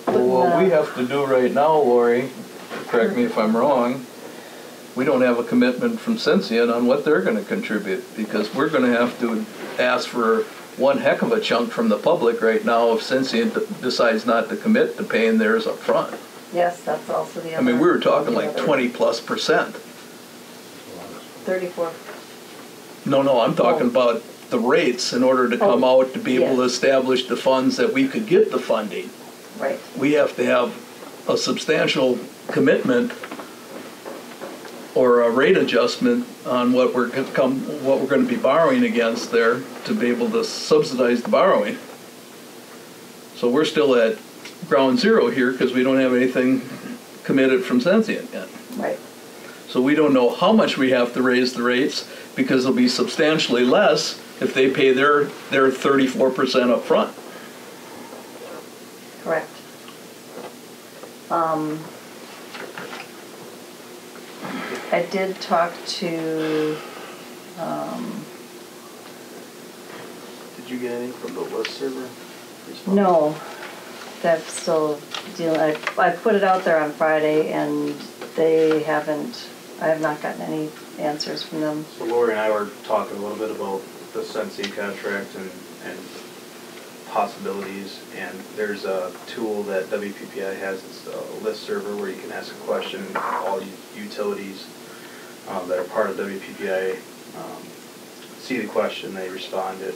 Well, what we have to do right now, Lori, correct me if I'm wrong, we don't have a commitment from Sensient on what they're going to contribute, because we're going to have to ask for one heck of a chunk from the public right now if Sensient decides not to commit to paying theirs up front. Yes, that's also the other. I mean, we were talking like 20+%. 34. No, I'm talking about the rates in order to come out to be able to establish the funds that we could get the funding. Right. We have to have a substantial commitment or a rate adjustment on what we're going to be borrowing against there to be able to subsidize the borrowing. So we're still at ground zero here because we don't have anything committed from Sensient yet. Right. So we don't know how much we have to raise the rates, because it'll be substantially less if they pay their 34% up front. Correct. I did talk to, Did you get any from the list server? no, that's still dealing, I put it out there on Friday and I have not gotten any answers from them. So Lori and I were talking a little bit about the Sensi contract and possibilities, and there's a tool that WPPI has. It's a list server where you can ask a question. All utilities that are part of WPPI see the question, they respond it,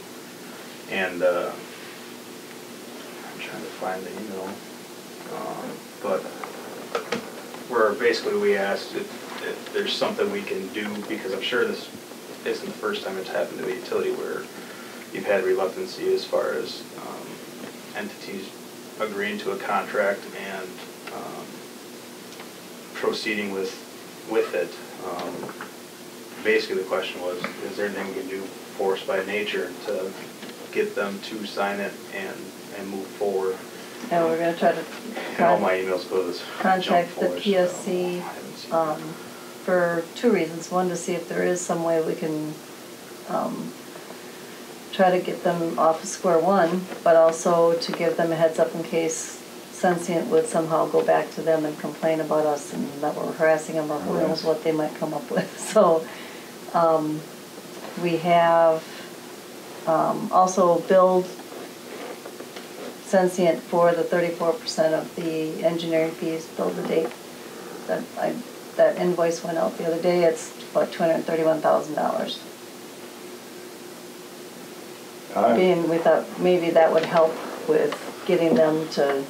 and I'm trying to find the email, but where basically we asked if there's something we can do, because I'm sure this isn't the first time it's happened to a utility where you've had reluctancy as far as entities agreeing to a contract and proceeding with it. Basically the question was, is there anything we can do forced by nature to get them to sign it and move forward? And we're going to try to And all my emails go to this contact the junk folder, so PSC I haven't seen that. for two reasons. One, to see if there is some way we can try to get them off of square one, but also to give them a heads up in case Sensient would somehow go back to them and complain about us and that we're harassing them, or who knows what they might come up with. So we have also billed Sensient for the 34% of the engineering fees, billed the date. That invoice went out the other day. It's about $231,000. We thought maybe that would help with getting them to,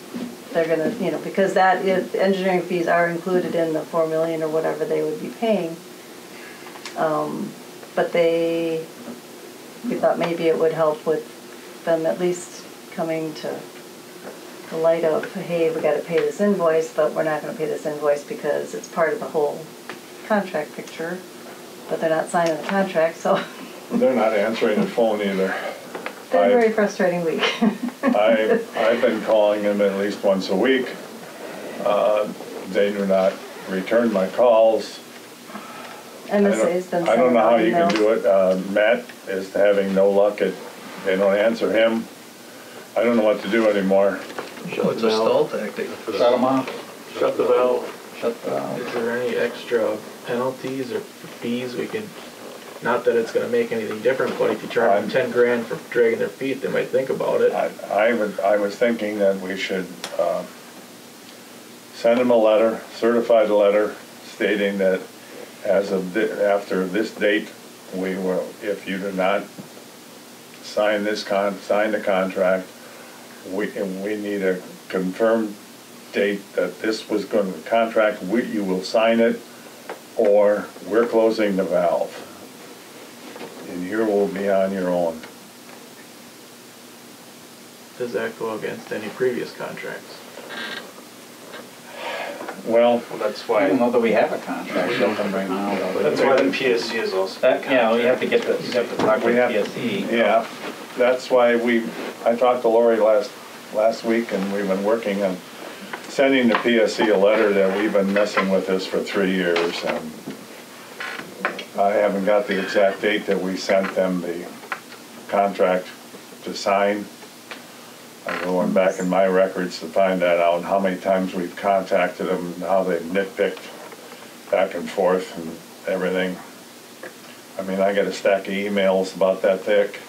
they're gonna, because that is, engineering fees are included in the $4 million or whatever they would be paying. But we thought maybe it would help with them at least coming to the light of, hey, we gotta pay this invoice, but we're not gonna pay this invoice because it's part of the whole contract picture, but they're not signing the contract, so. They're not answering the phone either. Been a very frustrating week. I've been calling them at least once a week. They do not return my calls. MSA's been I don't know how you sending out can do it. Matt is having no luck they don't answer him. I don't know what to do anymore. So it's a stall tactic. Shut them off. Shut the valve. Shut the valve. Is there any extra penalties or fees we could Not that it's gonna make anything different, but if you charge them 10 grand for dragging their feet, they might think about it. I was thinking that we should send them a letter, certified letter, stating that as of after this date, we will, if you do not sign the contract, we need a confirmed date that this was going to, the contract, you will sign it, or we're closing the valve. And you will be on your own. Does that go against any previous contracts? Well, That's I why, don't know that we have a contract open right now. that's why the PSC is also. Yeah, you have to talk to we have, PSC. yeah, that's why I talked to Lori last week, and we've been working on sending the PSC a letter that we've been messing with this for 3 years, and I haven't got the exact date that we sent them the contract to sign. I'm going back in my records to find that out, how many times we've contacted them, and how they've nitpicked back and forth and everything. I mean, I got a stack of emails about that thick.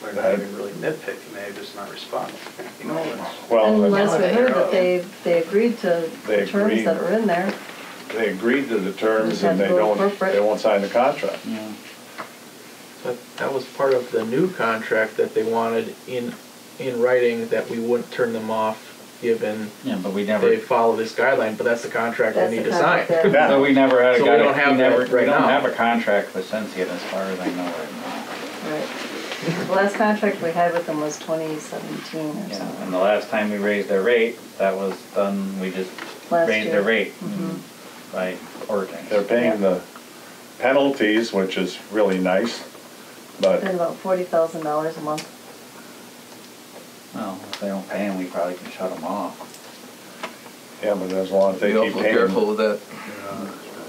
They're not even really nitpicking, they're just not responding. You know, it's- Well, Unless we heard that they agreed to They the terms agreed. that are in there. they agreed to the terms Just and have to go corporate. they won't sign the contract. Yeah. But that was part of the new contract that they wanted in writing that we wouldn't turn them off given Yeah, but we never, they follow this guideline, but that's the contract they That's need the to sign. contract that- but we never had a, So we don't have that we right don't now. have a contract with Sensian as far as I know right now. Right. The last contract we had with them was 2017 or Yeah, something. and the last time we raised their rate, that was done, we just Last raised year. their rate Mhm. by ordering. They're paying the penalties, which is really nice, but Spend about $40,000 a month. Well, if they don't pay them, we probably can shut them off. yeah, but as long as they Be keep awful paying. careful with that.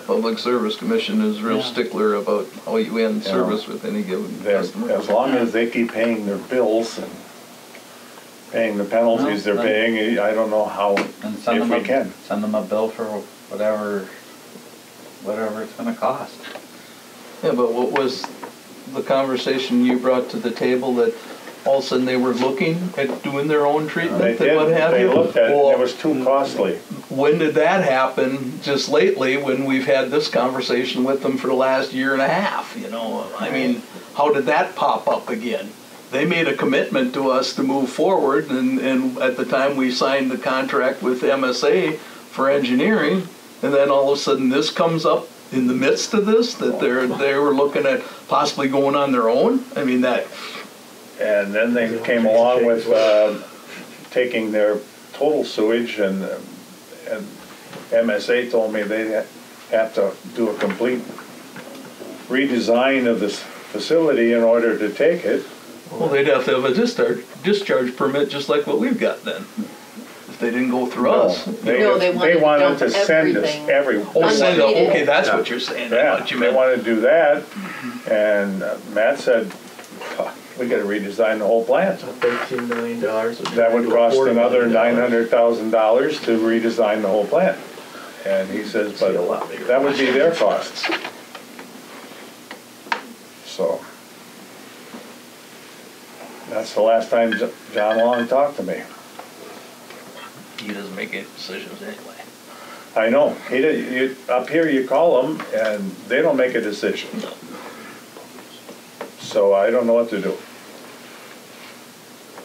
Public Service Commission is real Yeah. stickler about how you end Yeah. service with any given As customer. long as they keep paying their bills and paying the penalties Well, they're then- paying, I don't know how, And send if them we can. Send them a bill for whatever it's gonna cost. Yeah, but what was the conversation you brought to the table that all of a sudden they were looking at doing their own They treatment did, and what have they you? looked at it, Well, it was too costly. when did that happen? Just lately, when we've had this conversation with them for the last year and a half, you know? I mean, how did that pop up again? They made a commitment to us to move forward, and at the time we signed the contract with MSA for engineering, and then all of a sudden this comes up in the midst of this, that they were looking at possibly going on their own? I mean, that, And then they came along with taking their total sewage, and MSA told me they have to do a complete redesign of this facility in order to take it. well, they'd have to have a discharge permit just like what we've got then, if they didn't go through us. No, they wanted to wanted dump to send us everything. every. Oh, send it, Untreated. okay, that's what you're saying, I Yeah, thought you they meant. wanted to do that, and Matt said, we gotta redesign the whole plant. $13 million. That would cost another $900,000 to redesign the whole plant. And he says, but that would be their costs. So, that's the last time John Long talked to me. He doesn't make any decisions anyway. I know, up here you call them and they don't make a decision. So I don't know what to do.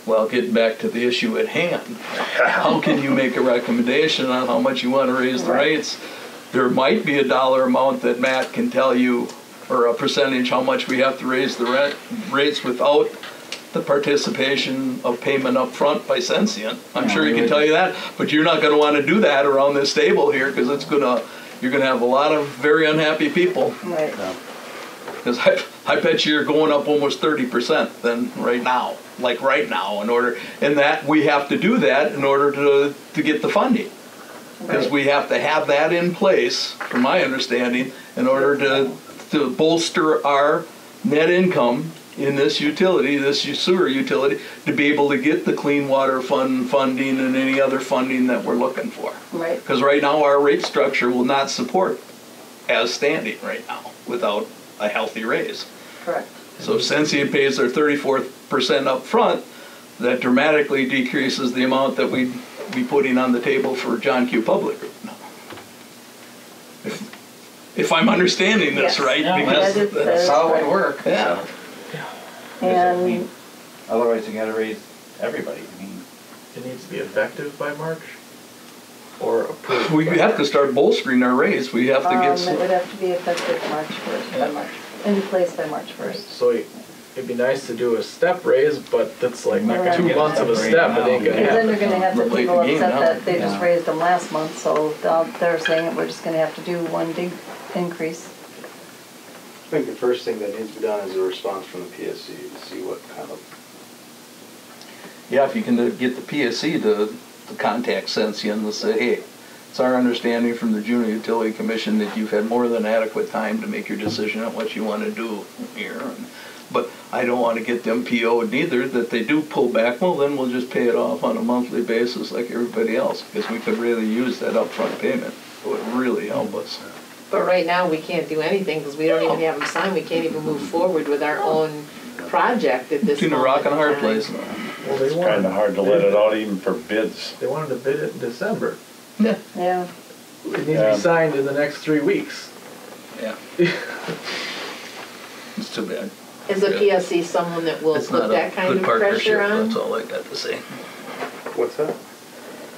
Well, getting back to the issue at hand, how can you make a recommendation on how much you want to raise the rates? There might be a dollar amount that Matt can tell you, or a percentage, how much we have to raise the rates without the participation of payment up front by Sensient. I'm sure he can tell you that, but you're not going to want to do that around this table here, because you're going to have a lot of very unhappy people. Right. Because I bet you're going up almost 30% then right now, and that we have to do that in order to get the funding. Because we have to have that in place, from my understanding, in order to bolster our net income in this utility, this sewer utility, to be able to get the clean water fund funding and any other funding that we're looking for. Right. Because right now our rate structure will not support as standing right now without a healthy raise. Correct. So if Sensia pays their 34% up front, that dramatically decreases the amount that we'd be putting on the table for John Q. Public Group. If I'm understanding this Yes. right, Yeah, because that is That's how it would correct. work. yeah. And Otherwise, you gotta raise everybody. I mean, It needs to be effective by March? Or approved? We by have to March? start bolstering our raise. We have to get it some. would have to be effective March 1st, by March, in place by March Right, 1st. so it'd be nice to do a step raise, but that's like Not gonna 2 get a months of a step raise step, now. it ain't gonna Because then you're happen. gonna have the We're late people in the game upset now. that they just Yeah. raised them last month, so they're saying that we're just gonna have to do one big increase. I think the first thing that needs to be done is a response from the PSC to see what kind of, Yeah, if you can get the PSC to contact Sensia and to say, hey, it's our understanding from the Juneau Utility Commission that you've had more than adequate time to make your decision on what you want to do here. But I don't want to get them PO'd neither, that they do pull back, well, then we'll just pay it off on a monthly basis like everybody else, because we could really use that upfront payment. It would really help us. But right now, we can't do anything because we don't even have them signed. We can't even move forward with our own project at this Between a moment rock and a hard in time. place. Well, they It's wanted- kinda hard to let it out even for bids. They wanted to bid it in December. Yeah, It needs to Yeah. be signed in the next 3 weeks. Yeah. It's too bad. Is the PSC someone that will It's put not that a kind good of partnership, pressure that's on? all I got to say. what's that?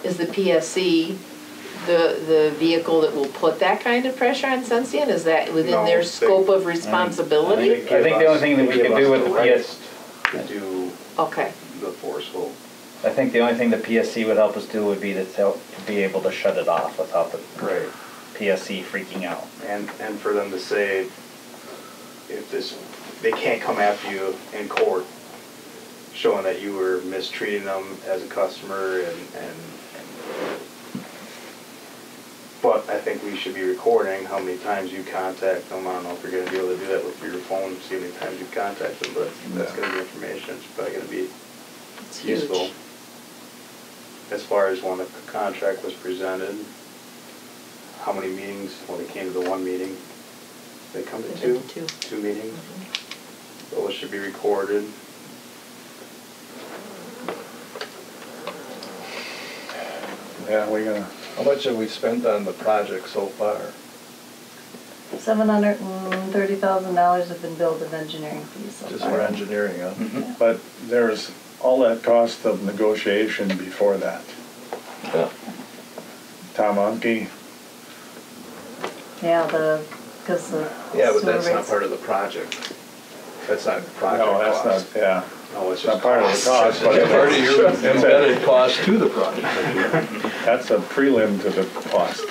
Is the PSC the vehicle that will put that kind of pressure on Sensia? Is that within No, their they- scope of responsibility? I think the only thing that we could do with the PS, To do Okay, the forceful. I think the only thing the PSC would help us do would be to be able to shut it off without the Right. PSC freaking out. And for them to say, if this, they can't come after you in court showing that you were mistreating them as a customer but I think we should be recording how many times you contact them. I don't know if you're gonna be able to do that with your phone, see how many times you contact them, but that's gonna be information, it's probably gonna be it's huge. useful. As far as when the contract was presented, how many meetings, when it came to the one meeting, they come to They two? did two. 2 meetings. Those should be recorded. Yeah, we're gonna, How much have we spent on the project so far? $730,000 have been billed of engineering fees so Just far. for engineering, huh? but there's all that cost of negotiation before that. Yeah. Tom Umke, Yeah, because the Yeah, but sewer that's not rates- part of the project. That's not project no, that's cost. not, yeah, No, it's it's not just part of the cost, but That's part of your it's embedded cost to the project. that's a prelim to the cost.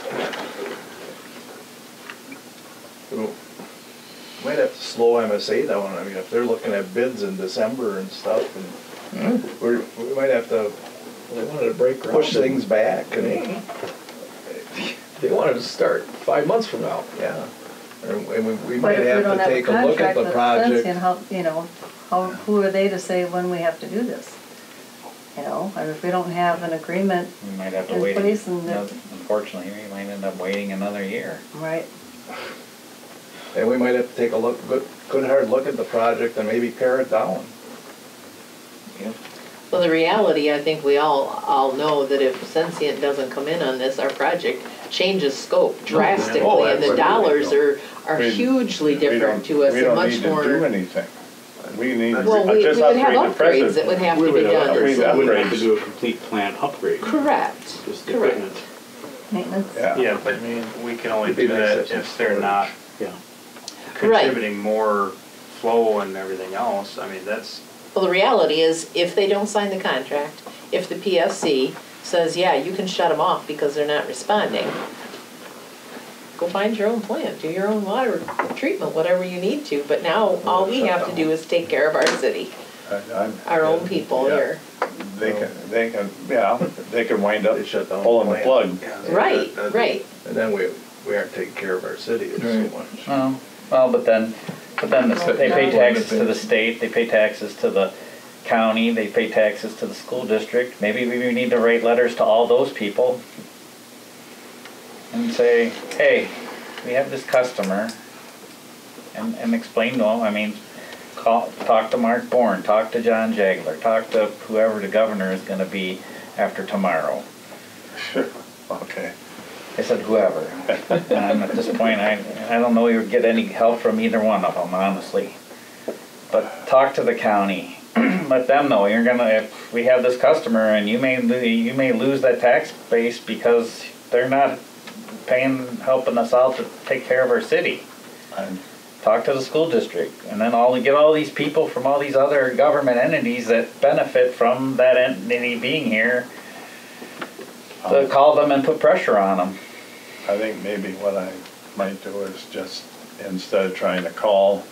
Might have to slow MSA down, I mean, if they're looking at bids in December and stuff, and we might have to They wanted to break ground. push things back, and, They wanted to start 5 months from now. yeah. And we But might if we have don't to have a take a look at contract the with project. Sensia, who are they to say when we have to do this? And if we don't have an agreement, We might have to In wait, place and the- unfortunately, we might end up waiting another year. right? And we might have to take a good hard look at the project and maybe pare it down. Well, the reality, I think we all know that if Sensient doesn't come in on this, our project changes scope drastically, Oh, and the absolutely. dollars are We- hugely different to us, We and don't much need to do more. anything. We need, Well, we just would have upgrade the upgrades present. that would have We to be would have done. upgrades. upgrades, we wouldn't have to Upgrades. do a complete plant upgrade. Correct, Just the correct. equipment. Maintenance? Yeah. Yeah, but we can only It'd be do nice to that have if some they're not storage. contributing more flow and everything else. I mean, that's, Well, the reality is, if they don't sign the contract, if the PSC says, yeah, you can shut them off because they're not responding, go find your own plant, do your own water treatment, whatever you need to, but now all we have to do is take care of our city, our own people Yeah. here. They can wind up They shut down pulling the the plug. Right, right. And then we aren't taking care of our city so much. Well, but then they pay taxes to the state, they pay taxes to the county, they pay taxes to the school district. Maybe we need to write letters to all those people and say, hey, we have this customer and explain to them, I mean, talk to Mark Bourne, talk to John Jagler, talk to whoever the governor is gonna be after tomorrow. Sure, okay. I said whoever. And at this point, I don't know you would get any help from either one of them, honestly. But talk to the county. Let them know you're gonna, if we have this customer and you may lose that tax base because they're not helping us out to take care of our city. Talk to the school district, and then get all these people from all these other government entities that benefit from that entity being here. To call them and put pressure on them. I think maybe what I might do is just, instead of trying to call,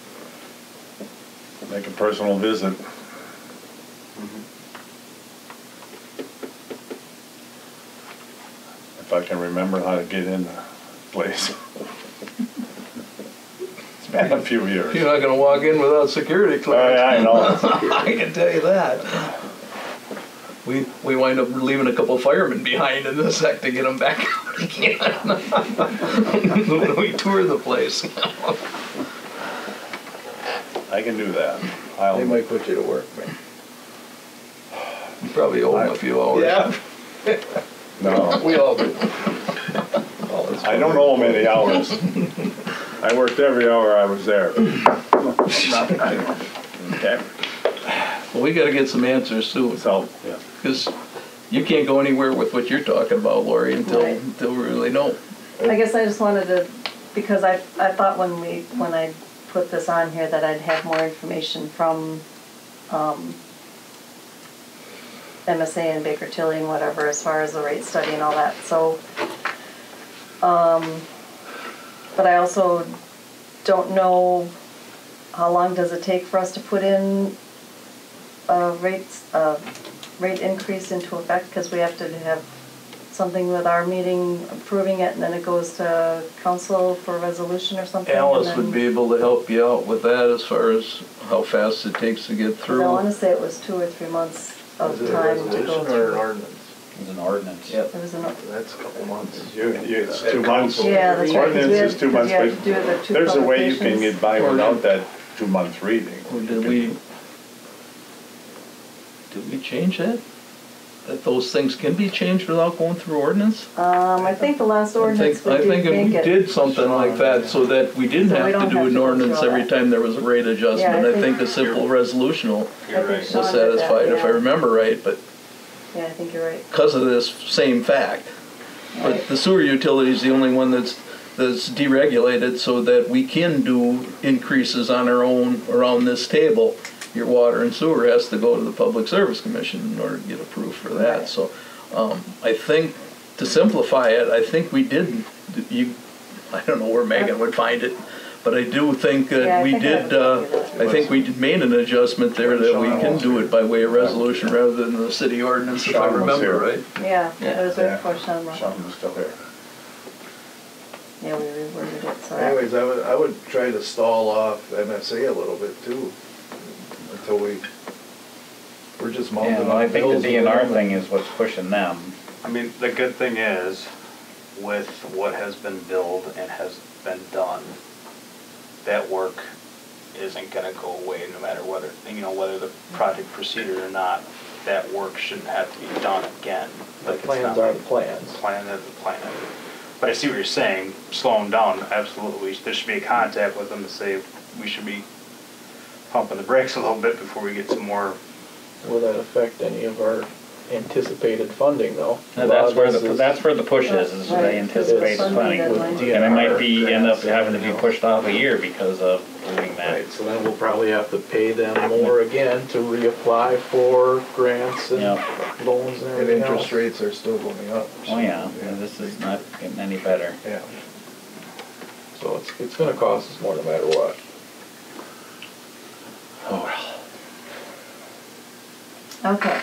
make a personal visit. If I can remember how to get in the place. It's been a few years. You're not gonna walk in without security Oh, clearance. yeah, I know. I can tell you that. We wind up leaving a couple firemen behind in the sec to get them back out again. When we tour the place. I can do that. They might put you to work, man. You probably owe them a few hours. Yeah. No, We all do. I don't owe them any hours. I worked every hour I was there. Okay. Well, we gotta get some answers soon. So, yeah. Because you can't go anywhere with what you're talking about, Lori, until Right. we really know. I guess I just wanted to, because I thought when I put this on here that I'd have more information from MSA and Baker Tilly and whatever as far as the rate study and all that. So, but I also don't know how long does it take for us to put in rate increase into effect, because we have to have something with our meeting approving it, and then it goes to council for resolution or something. Alice would be able to help you out with that as far as how fast it takes to get through. I want to say it was 2 or 3 months of Is it a time to resolution go or an through. ordinance? It's an ordinance. Yep. It was an, That's a couple months. It's 2 months. yeah, that's right. 'cause we Ordinance had- is 2 months, we had but to do the 2 there's a way you can publications. get by without that 2 month reading. Or did we change that? That those things can be changed without going through ordinance? I think the last ordinance we I think did if we make it. did something like that so that we didn't So we have don't to do have an to go ordinance through all every that. time there was a rate adjustment, I I think think- a simple resolution will You're right. Sean did that, satisfy it, if I yeah. remember right, but Yeah, I think you're right. because of this same fact. Right. But the sewer utility is the only one that's deregulated so that we can do increases on our own around this table. Your water and sewer has to go to the Public Service Commission in order to get approved for that. Right. So I think, to simplify it, I think we did, I don't know where Megan would find it, but I do think Yeah, that I we think I did, would do that. I think we made an adjustment there that we can do it by way of resolution rather than the city ordinance, if I Sean was remember here. right. Yeah, Yeah. it was right Yeah. before Sean left. Sean was still here. Yeah, we reworded it, so. that- Anyways, I would try to stall off MSA a little bit too, until we're just mounting Yeah, up well, I think bills the and DNR whatever. thing is what's pushing them. I mean, the good thing is, with what has been billed and has been done, that work isn't gonna go away no matter whether the project proceeded or not. That work shouldn't have to be done again. The Like, it's plans not are like the plans. Plan is the plan. But I see what you're saying, slow them down, absolutely. There should be a contact with them to say we should be pumping the brakes a little bit before we get some more. Will that affect any of our anticipated funding though? And that's where the push is Right, they anticipate because funding. it's And funding it might be, end up deadline. having to be pushed off a year because of doing that. Right, so then we'll probably have to pay them more again to reapply for grants and Yep. loans and And everything interest else. rates are still going up. Oh, yeah, and this is not getting any better. Yeah. So it's gonna cost us more no matter what. Okay.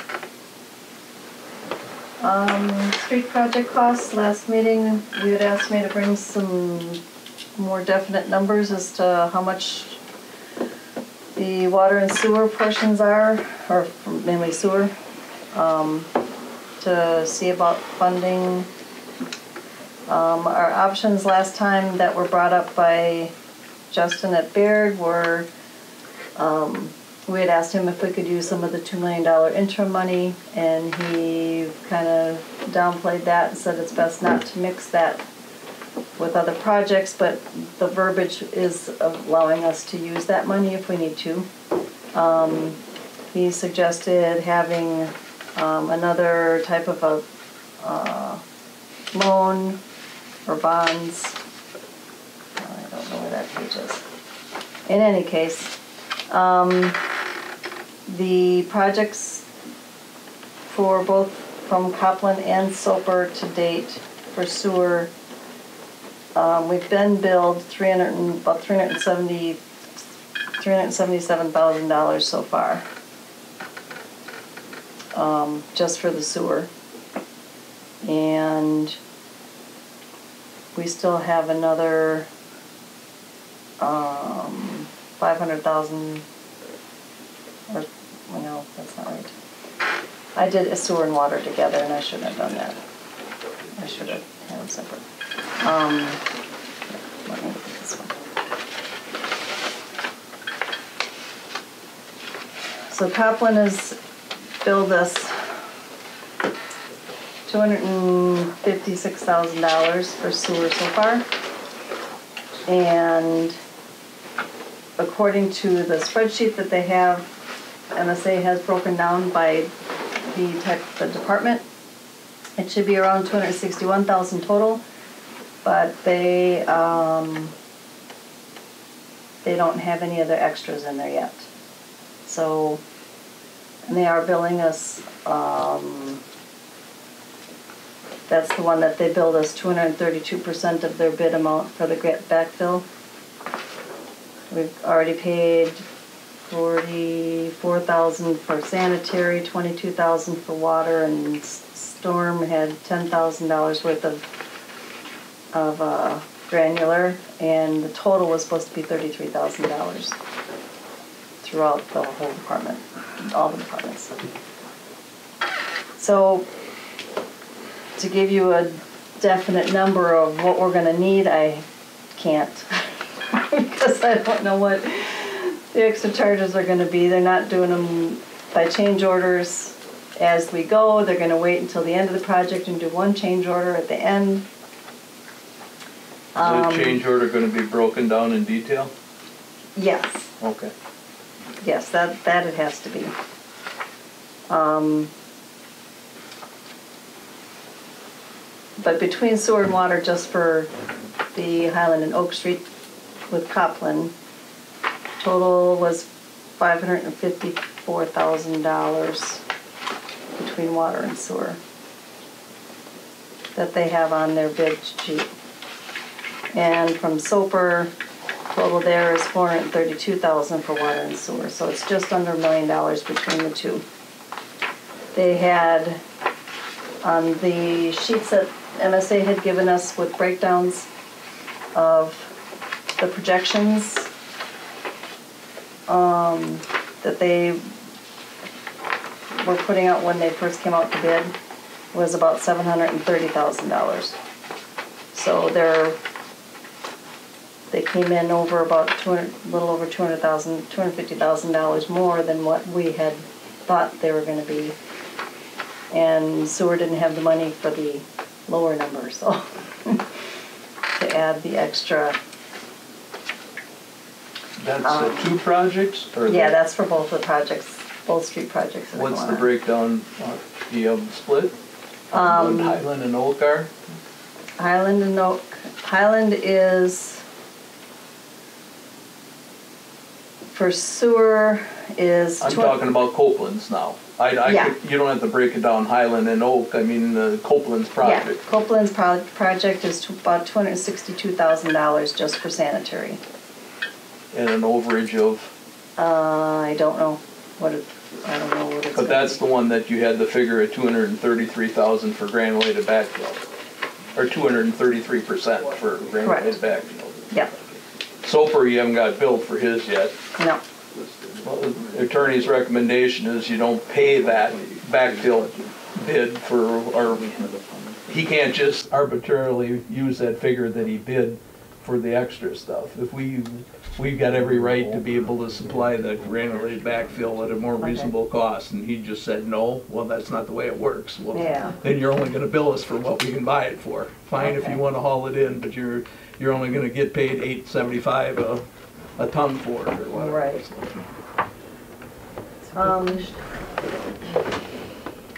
Street project costs, last meeting, you had asked me to bring some more definite numbers as to how much the water and sewer portions are, or mainly sewer, to see about funding. Our options last time that were brought up by Justin at Baird were, we had asked him if we could use some of the $2 million interim money, and he kind of downplayed that and said it's best not to mix that with other projects, but the verbiage is allowing us to use that money if we need to. He suggested having another type of a loan or bonds. I don't know where that page is. In any case, the projects for both from Copland and Soper to date for sewer, we've been billed about $377,000 so far, just for the sewer. And we still have another 500,000, or, no, that's not right. I did a sewer and water together, and I shouldn't have done that. I should have had them separate. Let me look at this one. So Copland has billed us $256,000 for sewer so far. And according to the spreadsheet that they have, MSA has broken down by the department. It should be around $261,000 total, but they don't have any other extras in there yet. So, and they are billing us, that's the one that they billed us 232% of their bid amount for the backfill. We've already paid $44,000 for sanitary, $22,000 for water, and Storm had $10,000 worth of granular, and the total was supposed to be $33,000 throughout the whole department, all the departments. So, to give you a definite number of what we're going to need, I can't, because I don't know what the extra charges are going to be. They're not doing them by change orders as we go. They're going to wait until the end of the project and do one change order at the end. Is the change order going to be broken down in detail? Yes. Okay. Yes, that it has to be. But between sewer and water, just for the Highland and Oak Street with Copland, total was $554,000 between water and sewer that they have on their bid sheet. And from Soper, total there is $432,000 for water and sewer, so it's just under $1 million between the two. They had on the sheets that MSA had given us with breakdowns of the projections that they were putting out when they first came out to bid was about $730,000. So they came in over about little over $250,000 more than what we had thought they were going to be. And sewer didn't have the money for the lower number, so to add the extra. That's the two projects? Or yeah, that's for both the projects, both street projects. What's the breakdown? Do you have them split? Highland and Oak are? Highland and Oak. Highland is, for sewer is... I'm talking about Copeland's now. Yeah. You don't have to break it down Highland and Oak. I mean the Copeland's project. Yeah, Copeland's project is about $262,000 just for sanitary. And an overage of? I don't know what it's But that's the one that you had the figure at $233,000 for granulated backfill. Or 233% for granulated backfill. Yeah. Soper, you haven't got billed for his yet. No. Well, the attorney's recommendation is you don't pay that backfill bid or he can't just arbitrarily use that figure that he bid for the extra stuff. If we've got every right to be able to supply the granulated backfill at a more reasonable cost, and he just said no, well, that's not the way it works. Well, Yeah. then you're only gonna bill us for what we can buy it for. Fine if you Okay. wanna haul it in, but you're only gonna get paid $8.75 a ton for it or whatever. Right.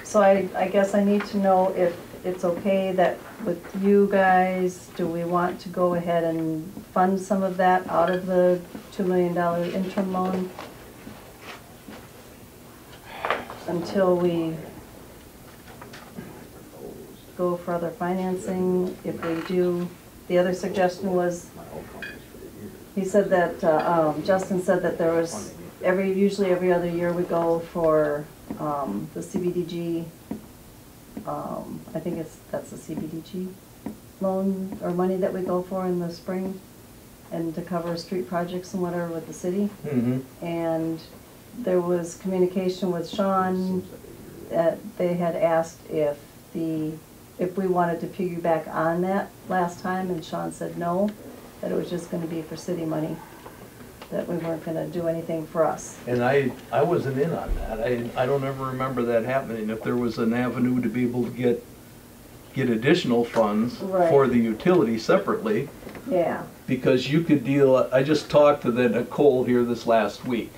So I guess I need to know if it's okay that with you guys, do we want to go ahead and fund some of that out of the $2 million interim loan? Until we go for other financing, if we do, the other suggestion was, he said that, Justin said that there was usually every other year we go for, the CBDG, I think that's the CBDG loan or money that we go for in the spring and to cover street projects and whatever with the city. Mm-hmm. And there was communication with Sean that they had asked if we wanted to piggyback on that last time, and Sean said no, that it was just gonna be for city money, that we weren't gonna do anything for us. And I wasn't in on that. I don't ever remember that happening. If there was an avenue to be able to get additional funds for the utility separately, Yeah, because you could deal, I just talked to the Nicole here this last week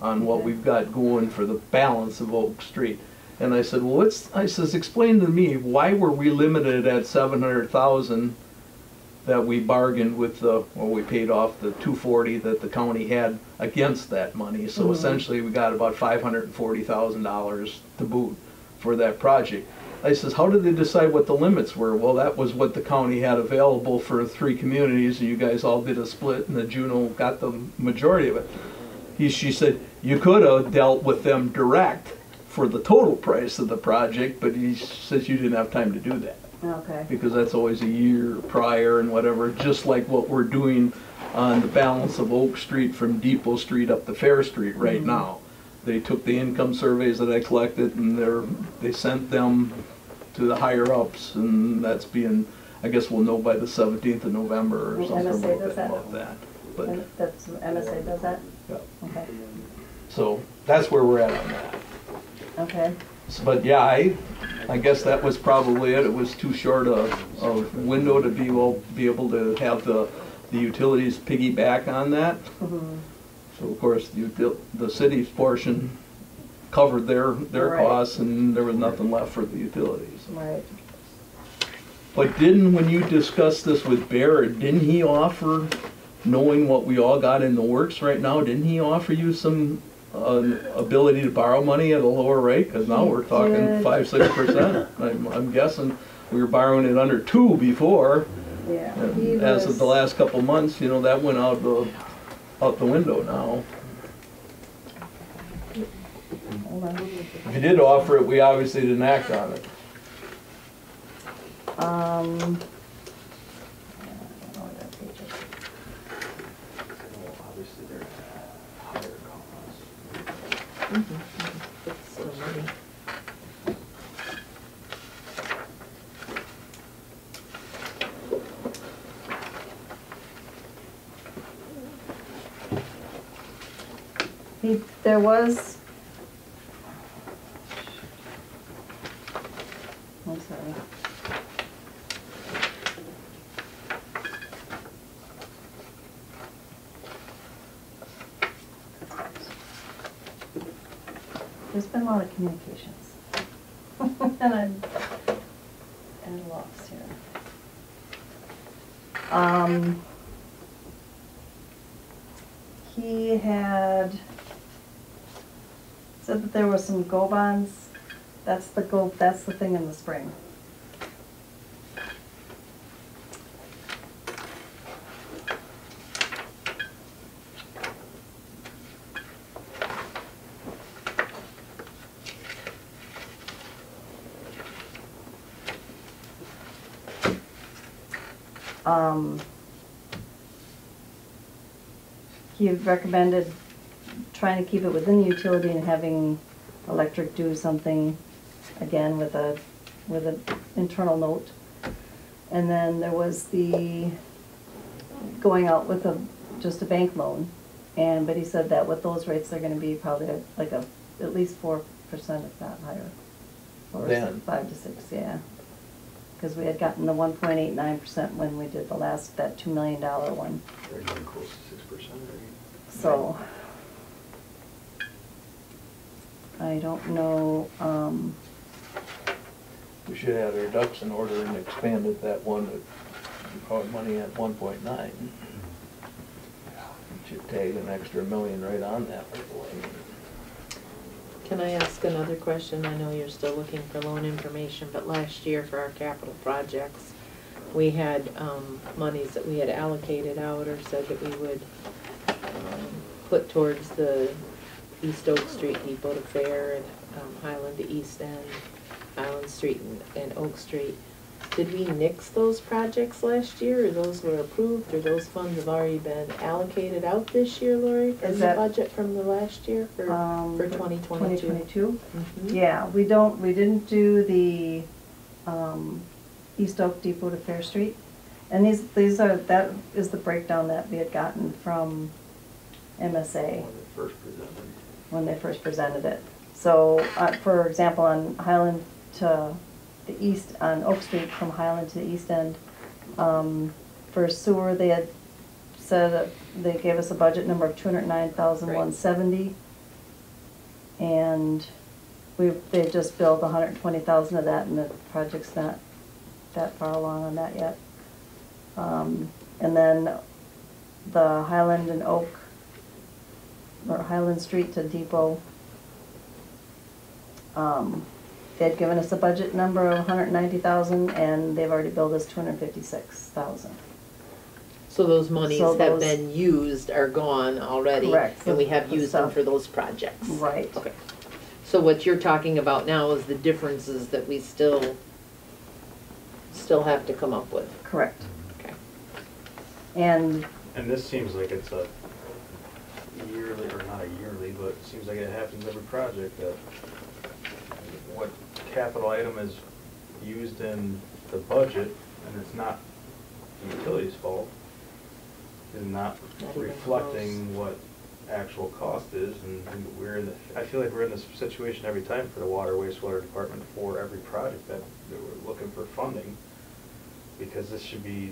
on what Okay. we've got going for the balance of Oak Street. And I said, well, explain to me, why were we limited at 700,000 that we bargained with we paid off the 240 that the county had against that money. So essentially we got about $540,000 to boot for that project. I says, how did they decide what the limits were? Well, that was what the county had available for 3 communities, and you guys all did a split, and the Juneau got the majority of it. She said, you could have dealt with them direct for the total price of the project, but he says you didn't have time to do that, okay, because that's always a year prior and whatever, just like what we're doing on the balance of Oak Street from Depot Street up to Fair Street right now. They took the income surveys that I collected and they sent them to the higher ups, and that's being, I guess we'll know by the 17th of November or And something MSA does that? about that. But, that's, MSA does that? yeah. Okay, So that's where we're at on that. okay, But yeah, I guess that was probably it. It was too short a window to be able to have the utilities piggyback on that. So of course, the city's portion covered their Right. costs, and there was nothing left for the utilities. right. But when you discussed this with Barrett, didn't he offer, knowing what we all got in the works right now, didn't he offer you some ability to borrow money at a lower rate? Because now we're talking did. 5-6%. I'm guessing we were borrowing it under 2 before. Yeah. As of the last couple months, that went out the window now. Hold on. If you did offer it, we obviously didn't act on it. I don't know what that page is. Obviously, they're higher costs. It's still money. There was, I'm sorry. There's been a lot of communications. And I'm at a loss here. He had said that there were some go bonds. That's the thing in the spring. He recommended trying to keep it within the utility and having electric do something, again, with an internal note. And then there was the, going out with just a bank loan. But he said that with those rates, they're gonna be probably like at least 4%, if not higher. Or Then. 5 to 6, yeah. Because we had gotten the 1.89% when we did that $2 million one. They're getting close to 6% already. So, I don't know, We should have our ducks in order and expanded that one, money at 1.9. Should tag an extra million right on that. Can I ask another question? I know you're still looking for loan information, but last year for our capital projects, we had monies that we had allocated out or said that we would put towards the East Oak Street Depot to Fair and Highland to East End, Highland Street and Oak Street. Did we nix those projects last year, or those were approved, or those funds have already been allocated out this year, Lori, from Is the that- budget from the last year for 2022? 2022? Mhm. Yeah, we didn't do the East Oak Depot to Fair Street. And that is the breakdown that we had gotten from MSA when they first presented it. So, for example, on Highland to the east, on Oak Street from Highland to the East End, for sewer, they had said, they gave us a budget number of $209,170. And they've just billed $120,000 of that, and the project's not that far along on that yet. And then the Highland and Oak, or Highland Street to Depot, they had given us a budget number of $190,000, and they've already billed us $256,000. So those monies So have those- been used, are gone already? Correct. And we have The used them stuff. for those projects? Right. Okay. So what you're talking about now is the differences that we still have to come up with? Correct. Okay. And And this seems like it's a yearly, or not a yearly, but it seems like it happens every project, that what capital item is used in the budget, and it's not the utility's fault, is not Not even reflecting what actual cost is, and I feel like we're in this situation every time for the water wastewater department for every project that we're looking for funding, because this should be,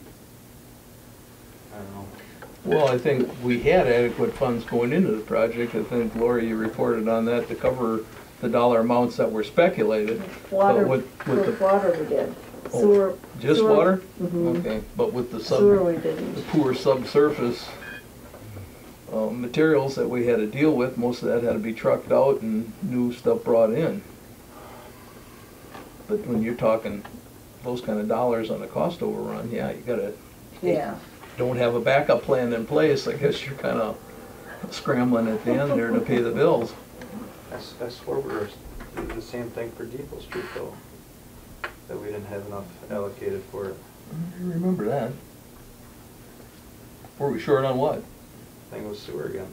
I don't know. Well, I think we had adequate funds going into the project. I think, Lori, you reported on that to cover the dollar amounts that were speculated. water, But with the- water we did. Oh, Sewer. Just sewer- water? Mhm. Okay, but with the Sewer we the didn't. poor subsurface materials that we had to deal with, most of that had to be trucked out and new stuff brought in. But when you're talking those kind of dollars on a cost overrun, yeah, you gotta, Yeah. don't have a backup plan in place, I guess you're kind of scrambling at the end there to pay the bills. I swear we were, the same thing for Depot Street though, that we didn't have enough allocated for it. I remember that. Were we short on what? I think it was sewer again.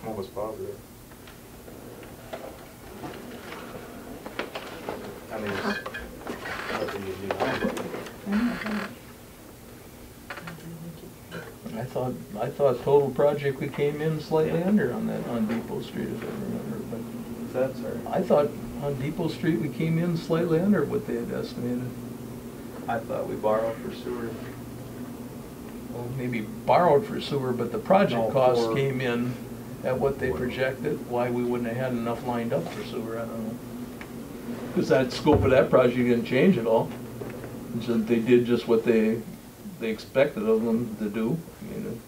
I'm almost positive. I mean, it's nothing you do now, but I thought total project we came in slightly under on that, on Depot Street, if I remember, but is that, sorry? I thought on Depot Street we came in slightly under what they had estimated. I thought we borrowed for sewer. Well, maybe borrowed for sewer, but the project No, costs for- came in at what they projected. Why we wouldn't have had enough lined up for sewer, I don't know. Because that scope of that project didn't change at all. So they did just what they expected of them to do. I mean,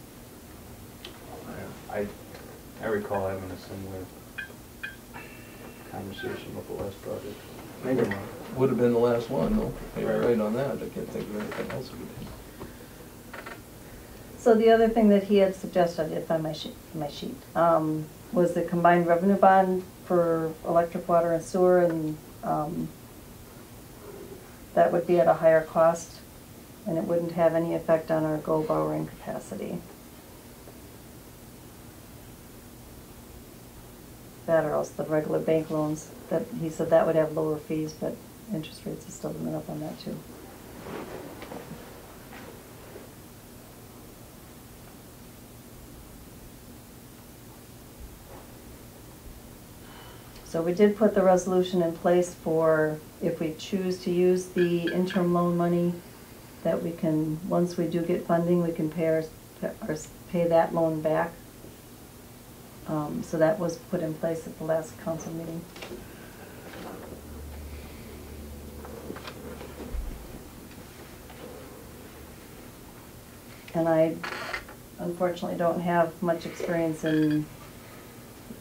I recall having a similar conversation with the last project. Maybe not. would have been the last one, though. You're Right. right on that. I can't think of anything else we did. So the other thing that he had suggested, I did find my sheet, was the combined revenue bond for electric, water, and sewer, and that would be at a higher cost, and it wouldn't have any effect on our goal borrowing capacity. That or else the regular bank loans, that he said that would have lower fees, but interest rates have still been up on that too. So we did put the resolution in place for if we choose to use the interim loan money, that we can, once we do get funding, we can pay that loan back. So that was put in place at the last council meeting. And I unfortunately don't have much experience in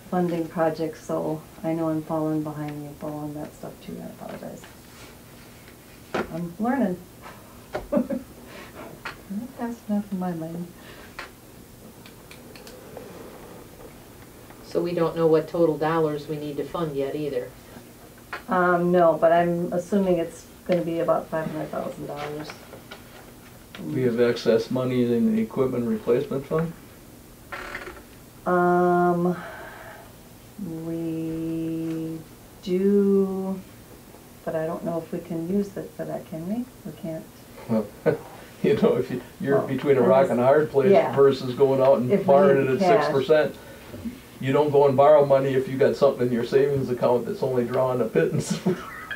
funding projects, so I know I'm falling behind the info on that stuff too, I apologize. I'm learning. I'm not fast enough in my mind. So we don't know what total dollars we need to fund yet either. No, but I'm assuming it's gonna be about $500,000. We have excess money in the equipment replacement fund? We do, but I don't know if we can use it for that, can we? We can't. Well, you know, if you're Well, between a rock and a hard place yeah. versus going out and If we borrowing it need at cash. 6%. You don't go and borrow money if you got something in your savings account that's only drawing a pittance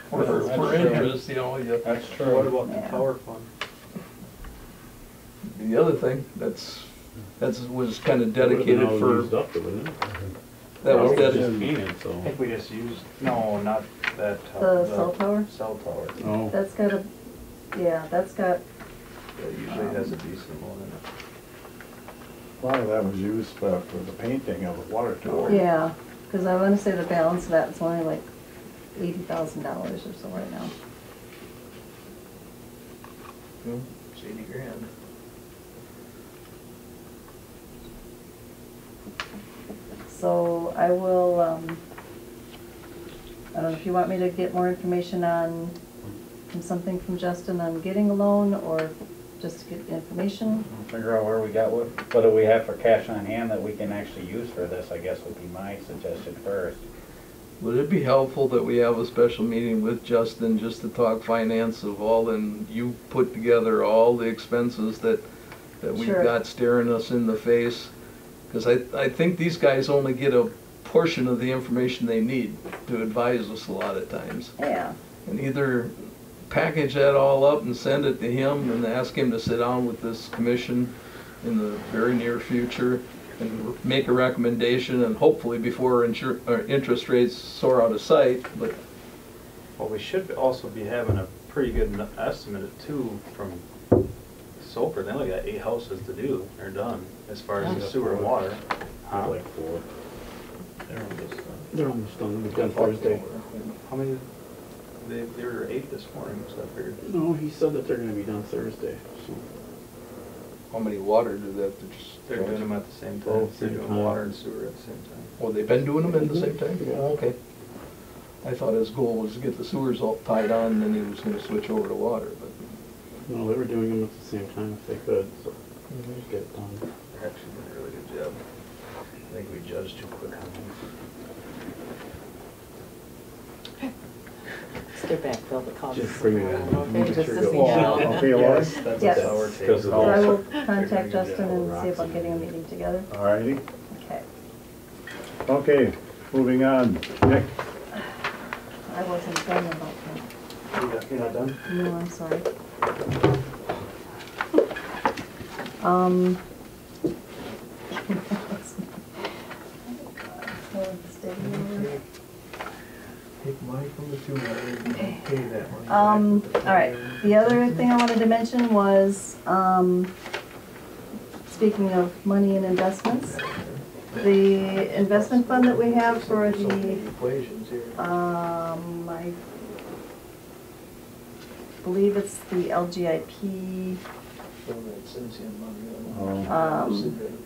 for interest, you know. That's true. What about the Yeah. power fund? The other thing, was kind of It would've been dedicated all for, used up, wouldn't it? that was Well, dedicated. convenient, I so. think we just used, no, not that. The cell tower? Cell tower. Oh, That's got a, yeah, that's got, It usually has a decent amount in it. A lot of that was used for the painting of the water tower. yeah, because I want to say the balance of that is only like $80,000 or so right now. It's 80 grand. So I will, I don't know if you want me to get more information on, something from Justin on getting a loan, or just to get information. Figure out where we got, what do we have for cash on hand that we can actually use for this, I guess would be my suggestion first. Would it be helpful that we have a special meeting with Justin just to talk finance of all, and you put together all the expenses that we've Sure. got staring us in the face? Because I think these guys only get a portion of the information they need to advise us a lot of times. Yeah, And either package that all up and send it to him and ask him to sit down with this commission in the very near future and make a recommendation, and hopefully before interest rates soar out of sight, but Well, we should also be having a pretty good estimate too from Soper. They only got 8 houses to do, they're done, as far as the sewer and water. like 4. They're almost done. They're almost done, we've done Thursday. How many, they were 8 this morning, so I figured. No, he said that they're gonna be done Thursday, so. how many water do they have to just? They're doing them at the same time. Both They're same doing time. water and sewer at the same time. Well, they've been doing them at the same time? Yeah. Oh, okay. I thought his goal was to get the sewers all tied on, and then he was gonna switch over to water, but. No, they were doing them at the same time if they could, so just get it done. They're actually doing a really good job. I think we judged too quick on them. Step back, fill the coffee. Just bring it in. Okay, Make just sure to it see goes- how. Okay, Laura? That's Yes. a sour Because taste. of so I will They're contact gonna Justin get and rocks see about in getting a there. meeting together. All righty. Okay. Okay, moving on. Nick? I wasn't done about You're not done? that. No, I'm sorry. Um. Take money from the sewer and pay that money. All right, the other thing I wanted to mention was, speaking of money and investments, the investment fund that we have for So many the, equations here. I believe it's the LGIP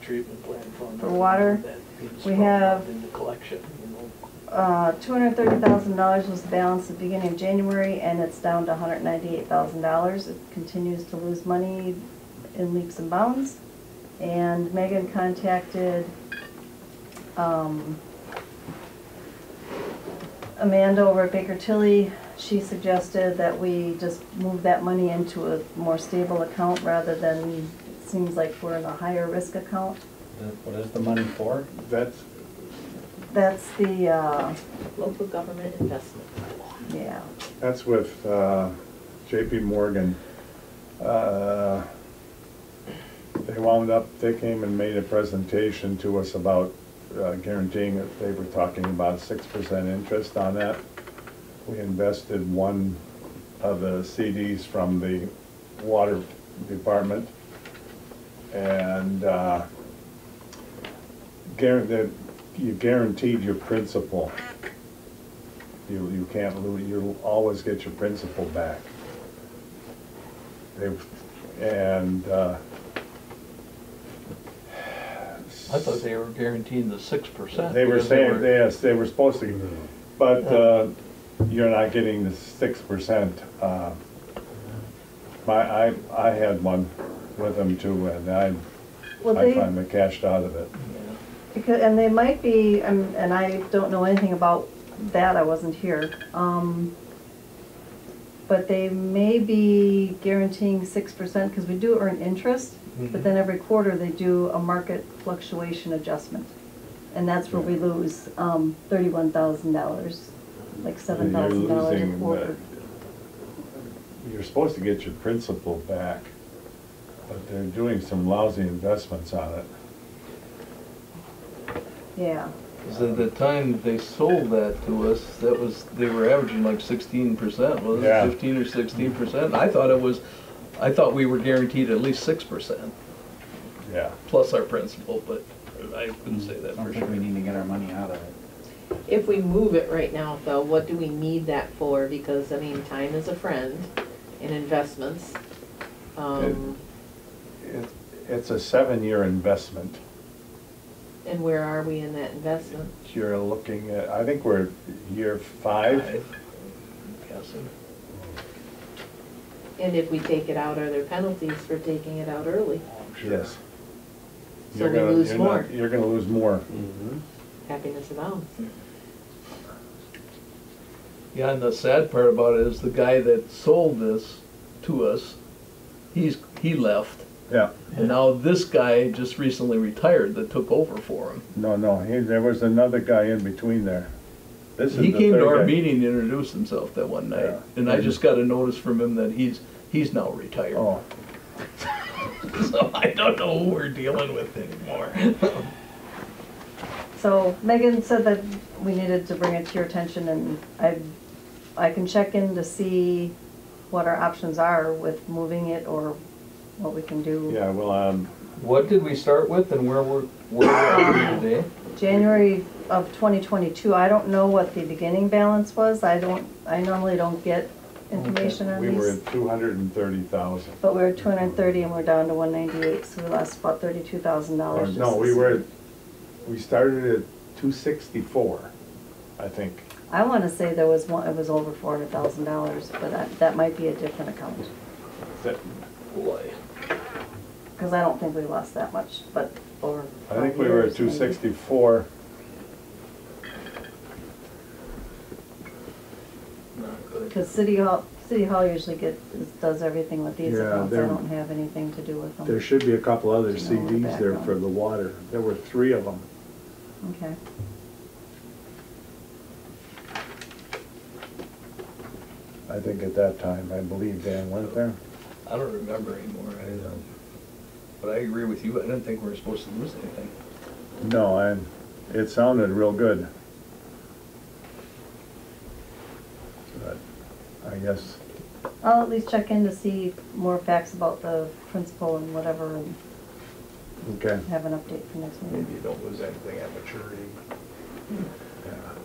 Treatment plant fund. for water. We have In the collection, you know. $230,000 was the balance at the beginning of January, and it's down to $198,000. It continues to lose money in leaps and bounds. And Megan contacted Amanda over at Baker Tilly. She suggested that we just move that money into a more stable account rather than, it seems like we're in a higher risk account. What is the money for? That's, That's the, Local government investment. yeah. That's with J.P. Morgan. They came and made a presentation to us about guaranteeing that they were talking about 6% interest on that. We invested one of the CDs from the water department, and you guaranteed your principal. You can't lose, you'll always get your principal back. I thought they were guaranteeing the 6%. They were because saying, yes, they were supposed to, but you're not getting the 6%. I had one with them too, and I finally cashed out of it. Because, and they might be, and I don't know anything about that, I wasn't here. But they may be guaranteeing 6%, because we do earn interest, but then every quarter they do a market fluctuation adjustment. And that's where we lose $31,000, like $7,000 a quarter. You're supposed to get your principal back, but they're doing some lousy investments on it. Yeah. Because at the time they sold that to us, they were averaging like 16%, wasn't Yeah. it 15 or 16%? I thought we were guaranteed at least 6%, Yeah. plus our principal, but I couldn't say that I don't for think sure. we need to get our money out of it. If we move it right now, though, what do we need that for? Because, I mean, time is a friend in investments. It's a 7-year investment. And where are we in that investment? You're looking at, I think we're year 5. I'm guessing. And if we take it out, are there penalties for taking it out early? Yes. So we lose more. You're gonna lose more. Happiness abounds. Yeah, and the sad part about it is the guy that sold this to us, he left. Yeah. And now this guy just recently retired that took over for him. No, there was another guy in between there. This is He the came to third our guy. meeting to introduce himself that one night, Yeah. and I just got a notice from him that he's now retired. Oh, So I don't know who we're dealing with anymore. So Megan said that we needed to bring it to your attention, and I can check in to see what our options are with moving it or what we can do. yeah, well, What did we start with and where we're at today? January of 2022, I don't know what the beginning balance was. I normally don't get information on we were these. at 230,000. But we were at 230 and we're down to 198, so we lost about $32,000. No, we started at 264, I think. I want to say there was one, it was over $400,000, but that might be a different account. Boy. Because I don't think we lost that much, but over I think 5 we were at years, maybe. 264. Not good. Because City Hall usually does everything with these Yeah, accounts. I they're- don't have anything to do with them. There should be a couple other No, CDs there background. for the water. There were 3 of them. Okay. I think at that time, I believe Dan went there. I don't remember anymore. But I agree with you. I didn't think we were supposed to lose anything. No, it sounded real good. But I guess, I'll at least check in to see more facts about the principal and whatever, and okay. have an update for next meeting. Maybe you don't lose anything at maturity.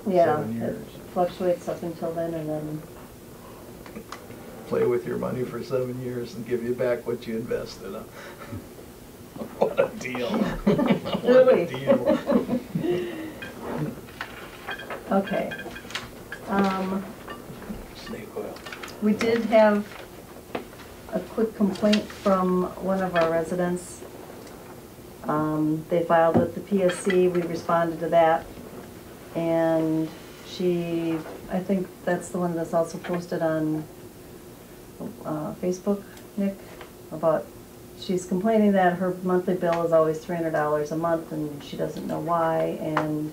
Yeah, 7 it years. fluctuates up until then, and then, Play with your money for 7 years and give you back what you invested. Huh? What a deal. What a Really? deal. okay. Snake oil. We did have a quick complaint from one of our residents. They filed with the PSC, we responded to that, and I think that's the one that's also posted on Facebook, Nick, about, she's complaining that her monthly bill is always $300 a month and she doesn't know why, and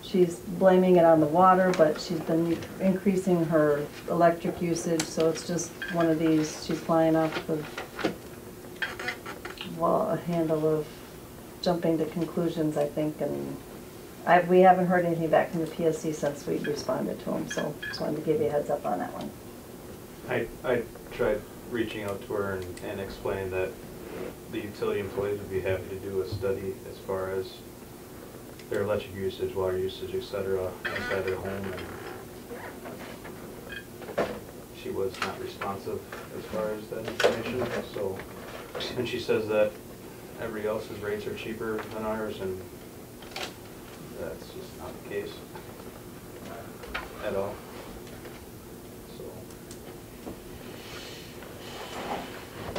She's blaming it on the water, but she's been increasing her electric usage, so it's just one of these, she's flying off the wall, a handle of jumping to conclusions, I think, and we haven't heard anything back from the PSC since we responded to them, so just wanted to give you a heads up on that one. I tried reaching out to her and explained that the utility employees would be happy to do a study as far as their electric usage, water usage, etc. inside their home, and she was not responsive as far as that information. So, and she says that everybody else's rates are cheaper than ours, and that's just not the case at all. So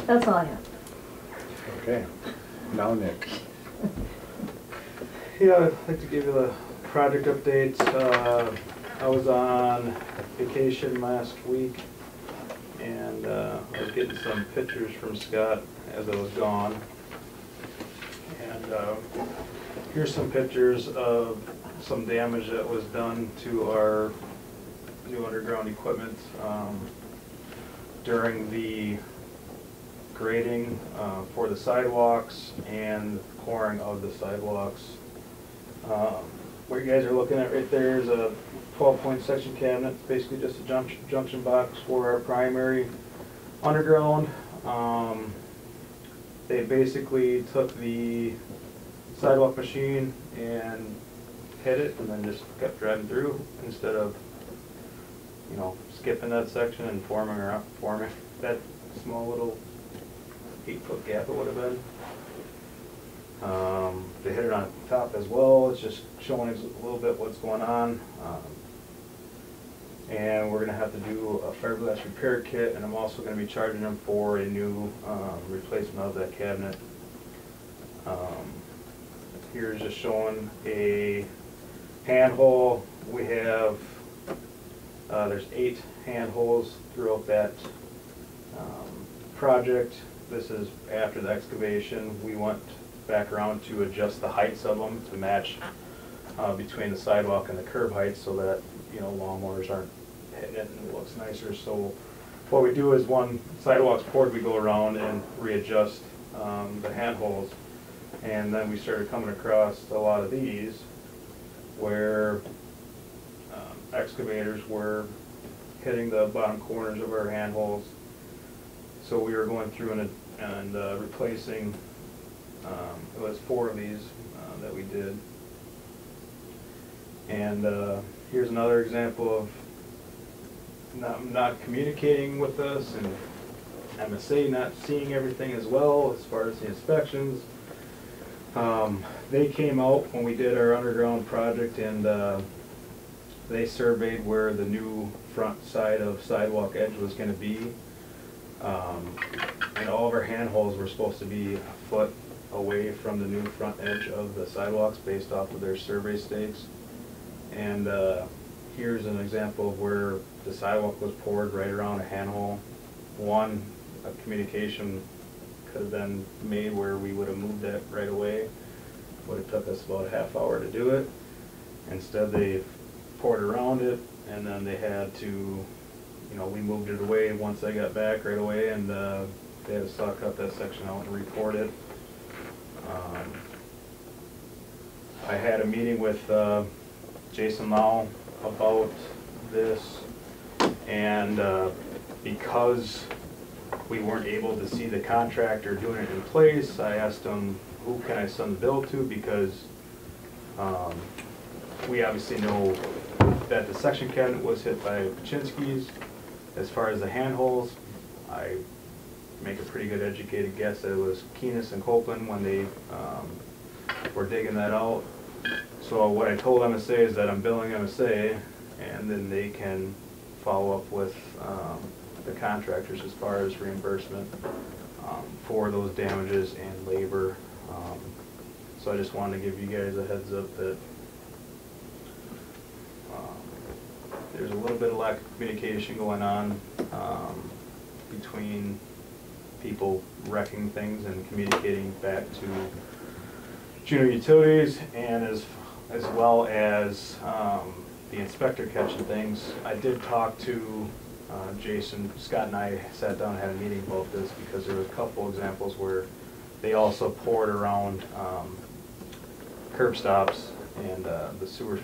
That's all I have. Okay, now Nick. yeah, I'd like to give you the project update. I was on vacation last week, and I was getting some pictures from Scott as I was gone. And here's some pictures of some damage that was done to our new underground equipment during the grading for the sidewalks and pouring of the sidewalks. What you guys are looking at right there is a 12-point section cabinet, basically just a junction box for our primary underground. They basically took the sidewalk machine and hit it and then just kept driving through instead of, you know, skipping that section and forming that small little 8-foot gap it would have been. They hit it on top as well. It's just showing us a little bit what's going on. And we're going to have to do a fiberglass repair kit, and I'm also going to be charging them for a new replacement of that cabinet. Here's just showing a handhole. We have, there's 8 handholes throughout that project. This is after the excavation. We went back around to adjust the heights of them to match between the sidewalk and the curb heights so that, you know, lawnmowers aren't hitting it and it looks nicer. So what we do is one sidewalk's poured, we go around and readjust the handholds. And then we started coming across a lot of these where excavators were hitting the bottom corners of our handholds. So we were going through and replacing, it was 4 of these that we did. And here's another example of not communicating with us, and MSA not seeing everything as well as far as the inspections. They came out when we did our underground project, and they surveyed where the new front side of sidewalk edge was going to be. And all of our handholds were supposed to be a foot away from the new front edge of the sidewalks based off of their survey stakes. And here's an example of where the sidewalk was poured right around a handhole. A communication could have been made where we would have moved that right away. Would have took us about a half hour to do it. Instead, they poured around it, and then they had to, you know, we moved it away once they got back right away, and they had to saw cut that section out and report it. I had a meeting with Jason Lau about this, and because we weren't able to see the contractor doing it in place, I asked him, who can I send the bill to, because we obviously know that the section cabinet was hit by Paczynski's. As far as the handholds, I make a pretty good educated guess that it was Keenest and Copeland when they were digging that out. So what I told MSA is that I'm billing MSA, and then they can follow up with the contractors as far as reimbursement for those damages and labor. So I just wanted to give you guys a heads up that there's a little bit of lack of communication going on between people wrecking things and communicating back to Juneau Utilities. And as as well as the inspector catching things. I did talk to Jason, Scott and I sat down and had a meeting about this because there were a couple examples where they also poured around curb stops and the sewer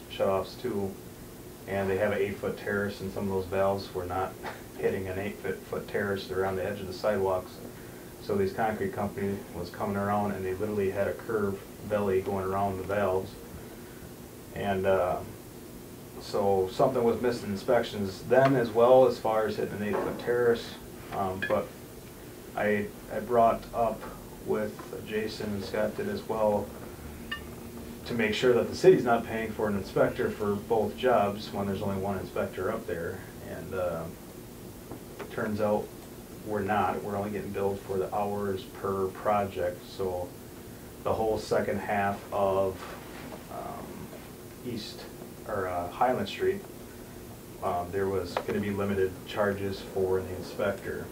shut-offs too. And they have an 8-foot terrace, and some of those valves were not hitting an 8-foot terrace. They're on the edge of the sidewalks. So this concrete company was coming around, and they literally had a curved belly going around the valves. And so something was missing inspections then as well, as far as hitting an 8-foot terrace. But I brought up with Jason, and Scott did as well, to make sure that the city's not paying for an inspector for both jobs when there's only one inspector up there. And it turns out we're not. We're only getting billed for the hours per project. So the whole second half of Highland Street, there was going to be limited charges for the inspector.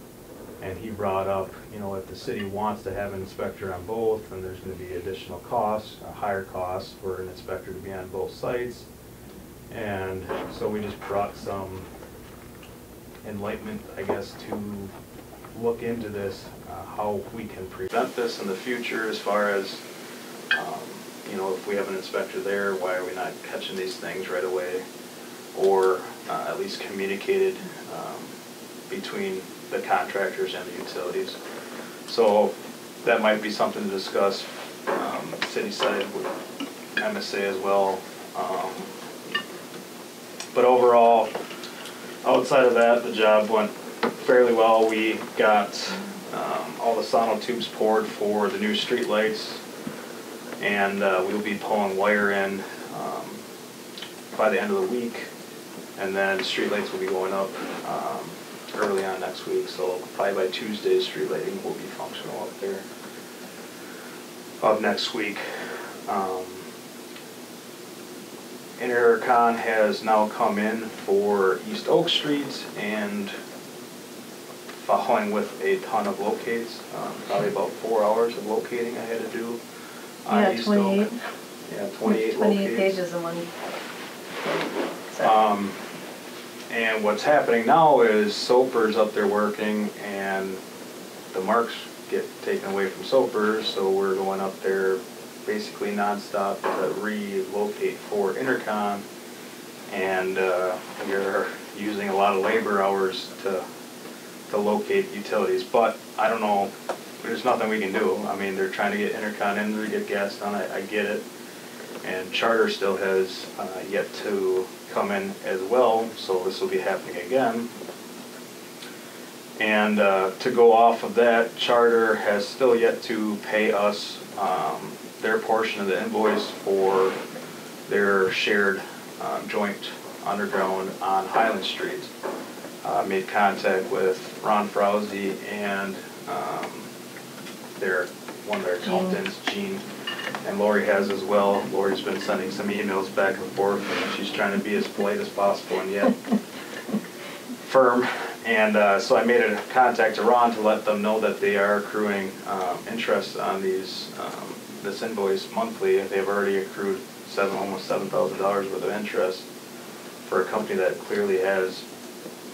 And he brought up, you know, if the city wants to have an inspector on both, then there's going to be additional costs, higher costs for an inspector to be on both sites. And so we just brought some enlightenment, I guess, to look into this, how we can prevent this in the future, as far as, you know, if we have an inspector there, why are we not catching these things right away? Or at least communicated between the contractors and the utilities. So that might be something to discuss city side with MSA as well. But overall, outside of that, the job went fairly well. We got all the sono tubes poured for the new street lights, and we'll be pulling wire in by the end of the week, and then street lights will be going up early on next week, so probably by Tuesday, street lighting will be functional up there of next week. Intercon has now come in for East Oak Street and following with a ton of locates, probably about 4 hours of locating I had to do on East 28. Oak. Yeah, 28 28 locates. pages in one. And what's happening now is Soper's up there working, and the marks get taken away from Soper's, so we're going up there basically nonstop to relocate for Intercon, and we're using a lot of labor hours to locate utilities. But I don't know, there's nothing we can do. I mean, they're trying to get Intercon in to get gas done, I get it. And Charter still has yet to come in as well, so this will be happening again. And to go off of that, Charter has still yet to pay us their portion of the invoice for their shared joint underground on Highland Street. Made contact with Ron Frauzy and one of their accountants, Gene. And Lori has as well. Lori's been sending some emails back and forth, and she's trying to be as polite as possible and yet firm. And so I made a contact to Ron to let them know that they are accruing interest on this invoice monthly. They've already accrued almost $7,000 worth of interest for a company that clearly has,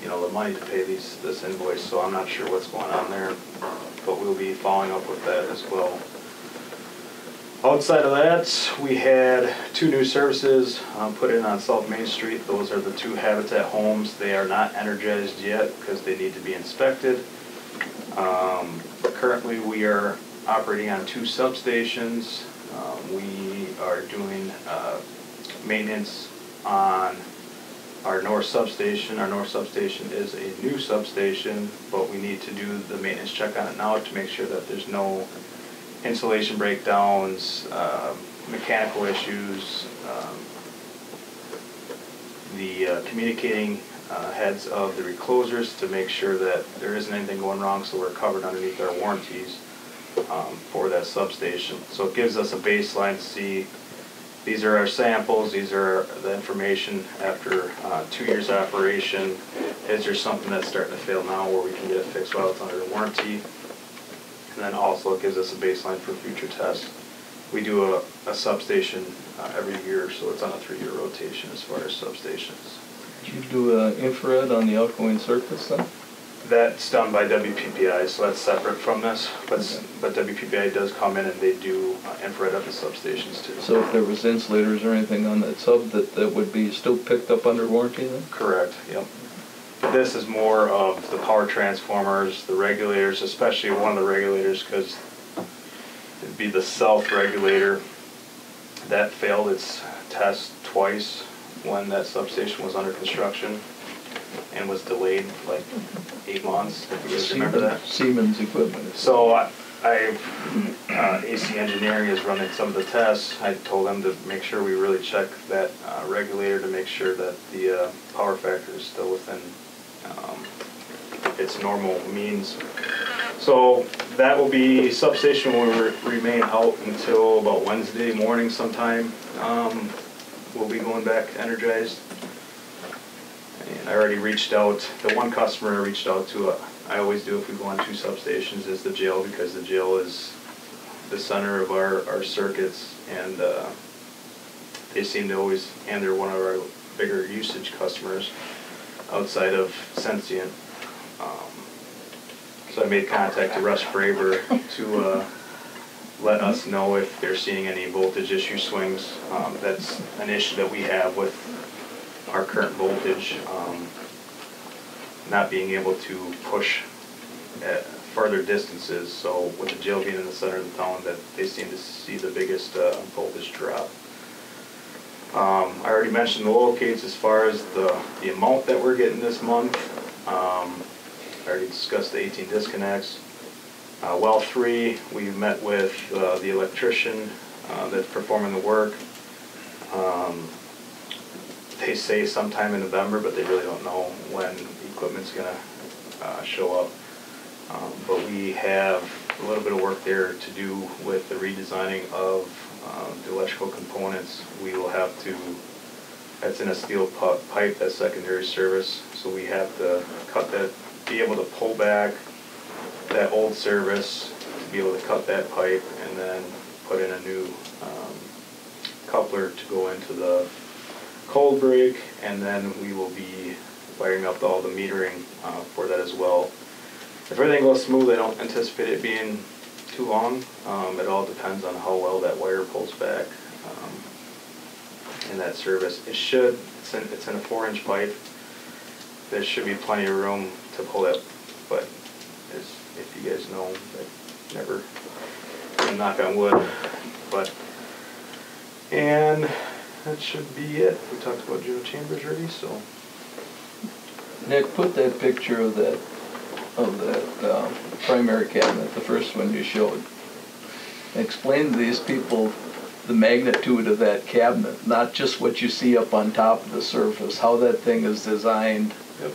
you know, the money to pay this invoice. So I'm not sure what's going on there, but we'll be following up with that as well. Outside of that, we had 2 new services put in on South Main Street. Those are the 2 Habitat homes. They are not energized yet because they need to be inspected. Currently, we are operating on 2 substations. We are doing maintenance on our north substation. Our north substation is a new substation, but we need to do the maintenance check on it now to make sure that there's no insulation breakdowns, mechanical issues, the communicating heads of the reclosers to make sure that there isn't anything going wrong, so we're covered underneath our warranties for that substation. So it gives us a baseline to see, these are our samples, these are the information after 2 years of operation. Is there something that's starting to fail now where we can get it fixed while it's under warranty? And then also it gives us a baseline for future tests We do a substation every year, so it's on a 3-year rotation as far as substations. Do you do infrared on the outgoing circuits then? That's done by WPPI, so that's separate from this, but WPPI does come in and they do infrared at the substations too. So if there was insulators or anything on that sub, that would be still picked up under warranty then? Correct, yep. But this is more of the power transformers, the regulators, especially one of the regulators, because it'd be the south regulator that failed its test twice when that substation was under construction and was delayed like 8 months, if you guys remember that. Siemens equipment. So AC Engineering is running some of the tests. I told them to make sure we really check that regulator to make sure that the power factor is still within its normal means. So that will be, substation will remain out until about Wednesday morning sometime. We'll be going back energized. And I already reached out, the one customer I reached out to, I always do if we go on 2 substations, is the jail, because the jail is the center of our circuits, and they seem to always, and they're one of our bigger usage customers outside of Sensient. So I made contact to Russ Braber to let us know if they're seeing any voltage issue swings. That's an issue that we have with our current voltage, not being able to push at further distances. So with the jail being in the center of the town, that they seem to see the biggest voltage drop. I already mentioned the locates as far as the amount that we're getting this month. I already discussed the 18 disconnects. Well 3, we met with the electrician that's performing the work. They say sometime in November, but they really don't know when the equipment's going to show up. But we have a little bit of work there to do with the redesigning of the electrical components. We will have to, that's in a steel pipe, that's secondary service, so we have to cut that, be able to pull back that old service, to be able to cut that pipe and then put in a new coupler to go into the cold break, and then we will be wiring up all the metering for that as well. If everything goes smooth, I don't anticipate it being too long. It all depends on how well that wire pulls back in that service. It should, it's in a 4-inch pipe. There should be plenty of room to pull it, but as if you guys know, I never knock on wood, but, and that should be it. We talked about Juneau Chambers already, so. Nick, put that picture of that primary cabinet, the first one you showed. Explain to these people the magnitude of that cabinet, not just what you see up on top of the surface, how that thing is designed. Yep.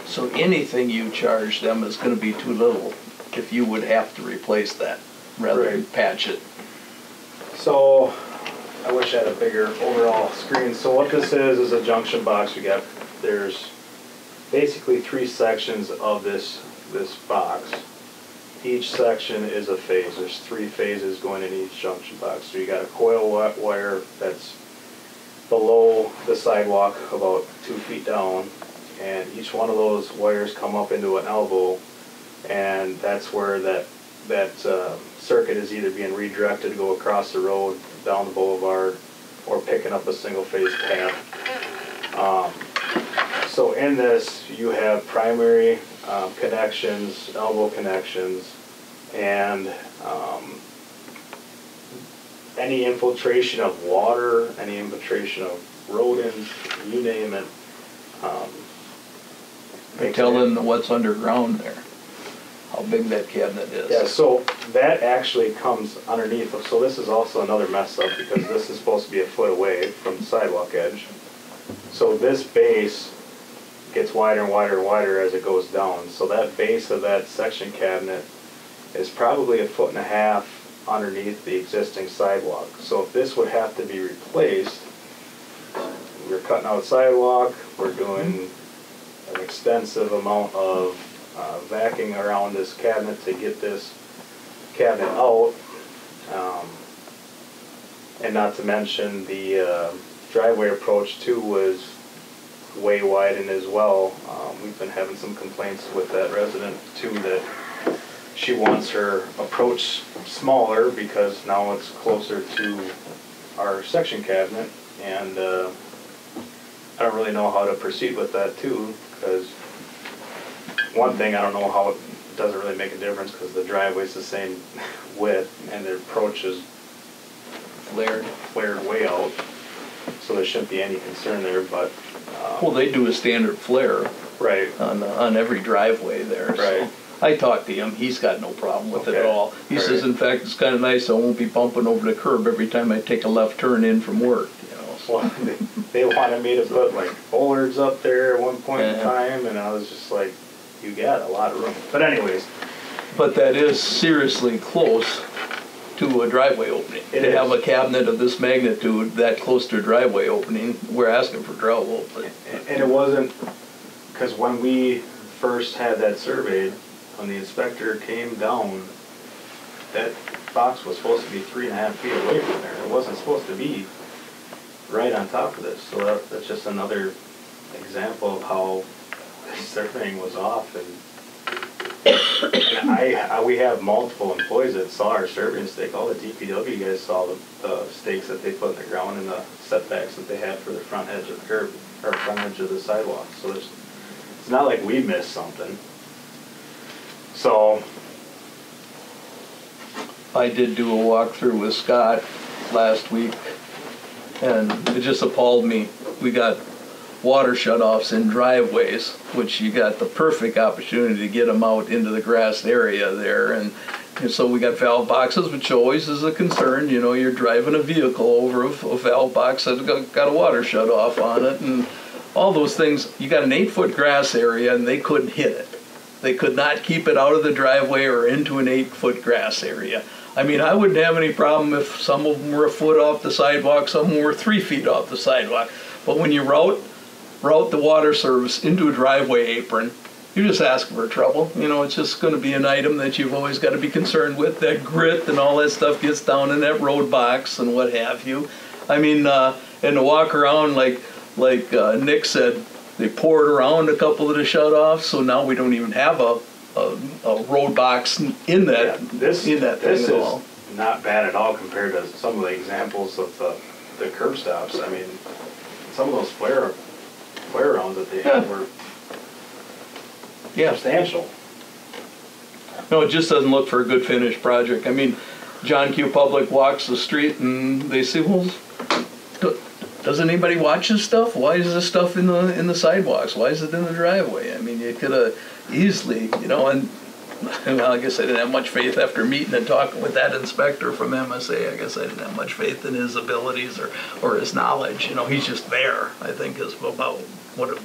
So anything you charge them is going to be too little if you would have to replace that rather than patch it. So I wish I had a bigger overall screen. So what this is a junction box. We got, there's basically 3 sections of this box. Each section is a phase. There's 3 phases going in each junction box. So you got a coil wire that's below the sidewalk about 2 feet down, and each one of those wires come up into an elbow, and that's where that circuit is either being redirected to go across the road, down the boulevard, or picking up a single phase path. So in this, you have primary connections, elbow connections, and any infiltration of water, any infiltration of rodents, you name it. Tell them what's underground there, how big that cabinet is. Yeah, so that actually comes underneath. So this is also another mess up because this is supposed to be a foot away from the sidewalk edge. So this base gets wider and wider and wider as it goes down. So that base of that section cabinet is probably 1.5 feet underneath the existing sidewalk. So if this would have to be replaced, we're cutting out sidewalk, we're doing an extensive amount of vacuuming around this cabinet to get this cabinet out. And not to mention the driveway approach too was way widened as well. We've been having some complaints with that resident too, that she wants her approach smaller because now it's closer to our section cabinet, and I don't really know how to proceed with that too, because one thing, I don't know how it doesn't really make a difference because the driveway's the same width and the approach is flared way out, so there shouldn't be any concern there, but Well, they do a standard flare right on every driveway there. Right. So I talked to him, he's got no problem with it at Okay. all. He All says, right. in fact, it's kind of nice, I won't be bumping over the curb every time I take a left turn in from work, you know. So. well, they wanted me to put like bollards up there at one point in Yeah. time, and I was just like, you got a lot of room. But anyways, But that is seriously close to a driveway opening. It To is. have a cabinet of this magnitude that close to a driveway opening, we're asking for trouble. But and it wasn't, because when we first had that surveyed, when the inspector came down, that box was supposed to be 3.5 feet away from there. It wasn't supposed to be right on top of this. So that's just another example of how the surveying was off. And we have multiple employees that saw our survey stake. All the DPW guys saw the stakes that they put in the ground and the setbacks that they had for the front edge of the curb, or front edge of the sidewalk. So it's not like we missed something. So, I did do a walkthrough with Scott last week, and it just appalled me. We got water shutoffs in driveways, which you got the perfect opportunity to get them out into the grassed area there. And so we got valve boxes, which always is a concern. You know, you're driving a vehicle over a valve box that's got a water shutoff on it, and all those things. You got an 8-foot grass area, and they couldn't hit it. They could not keep it out of the driveway or into an 8-foot grass area. I mean, I wouldn't have any problem if some of them were a foot off the sidewalk, some of them were 3 feet off the sidewalk. But when you route the water service into a driveway apron, you're just asking for trouble. You know, it's just going to be an item that you've always got to be concerned with. That grit and all that stuff gets down in that road box and what have you. I mean, and to walk around like Nick said, they poured around a couple of the shutoffs, so now we don't even have a road box in that this thing is at all. not bad at all compared to some of the examples of the curb stops. I mean, some of those flare rounds that they had were substantial. No, it just doesn't look for a good finished project. I mean, John Q. Public walks the street and they say, well, does anybody watch this stuff? Why is this stuff in the sidewalks? Why is it in the driveway? I mean, you could have easily, you know, and well, I guess I didn't have much faith after meeting and talking with that inspector from MSA. I guess I didn't have much faith in his abilities or his knowledge. You know, he's just there, I think, is about what it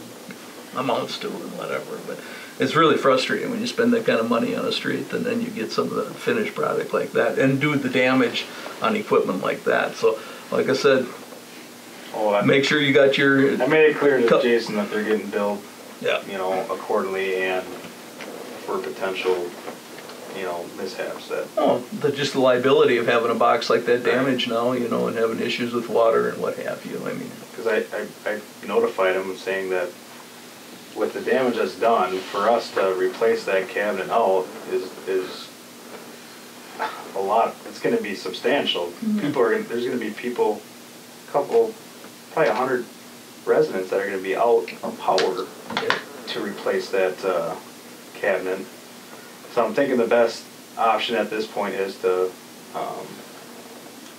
amounts to and whatever. But it's really frustrating when you spend that kind of money on a street and then you get some of the finished product like that and do the damage on equipment like that. So, like I said, make sure you got your... I made it clear to Jason that they're getting billed, yeah, you know, accordingly and for potential, you know, mishaps that... Oh, just the liability of having a box like that damaged now, you know, and having issues with water and what have you, I mean... Because I notified him saying that with the damage that's done, for us to replace that cabinet out is a lot. It's going to be substantial. Mm-hmm. There's going to be people, probably 100 residents that are going to be out of power to replace that cabinet. So I'm thinking the best option at this point is to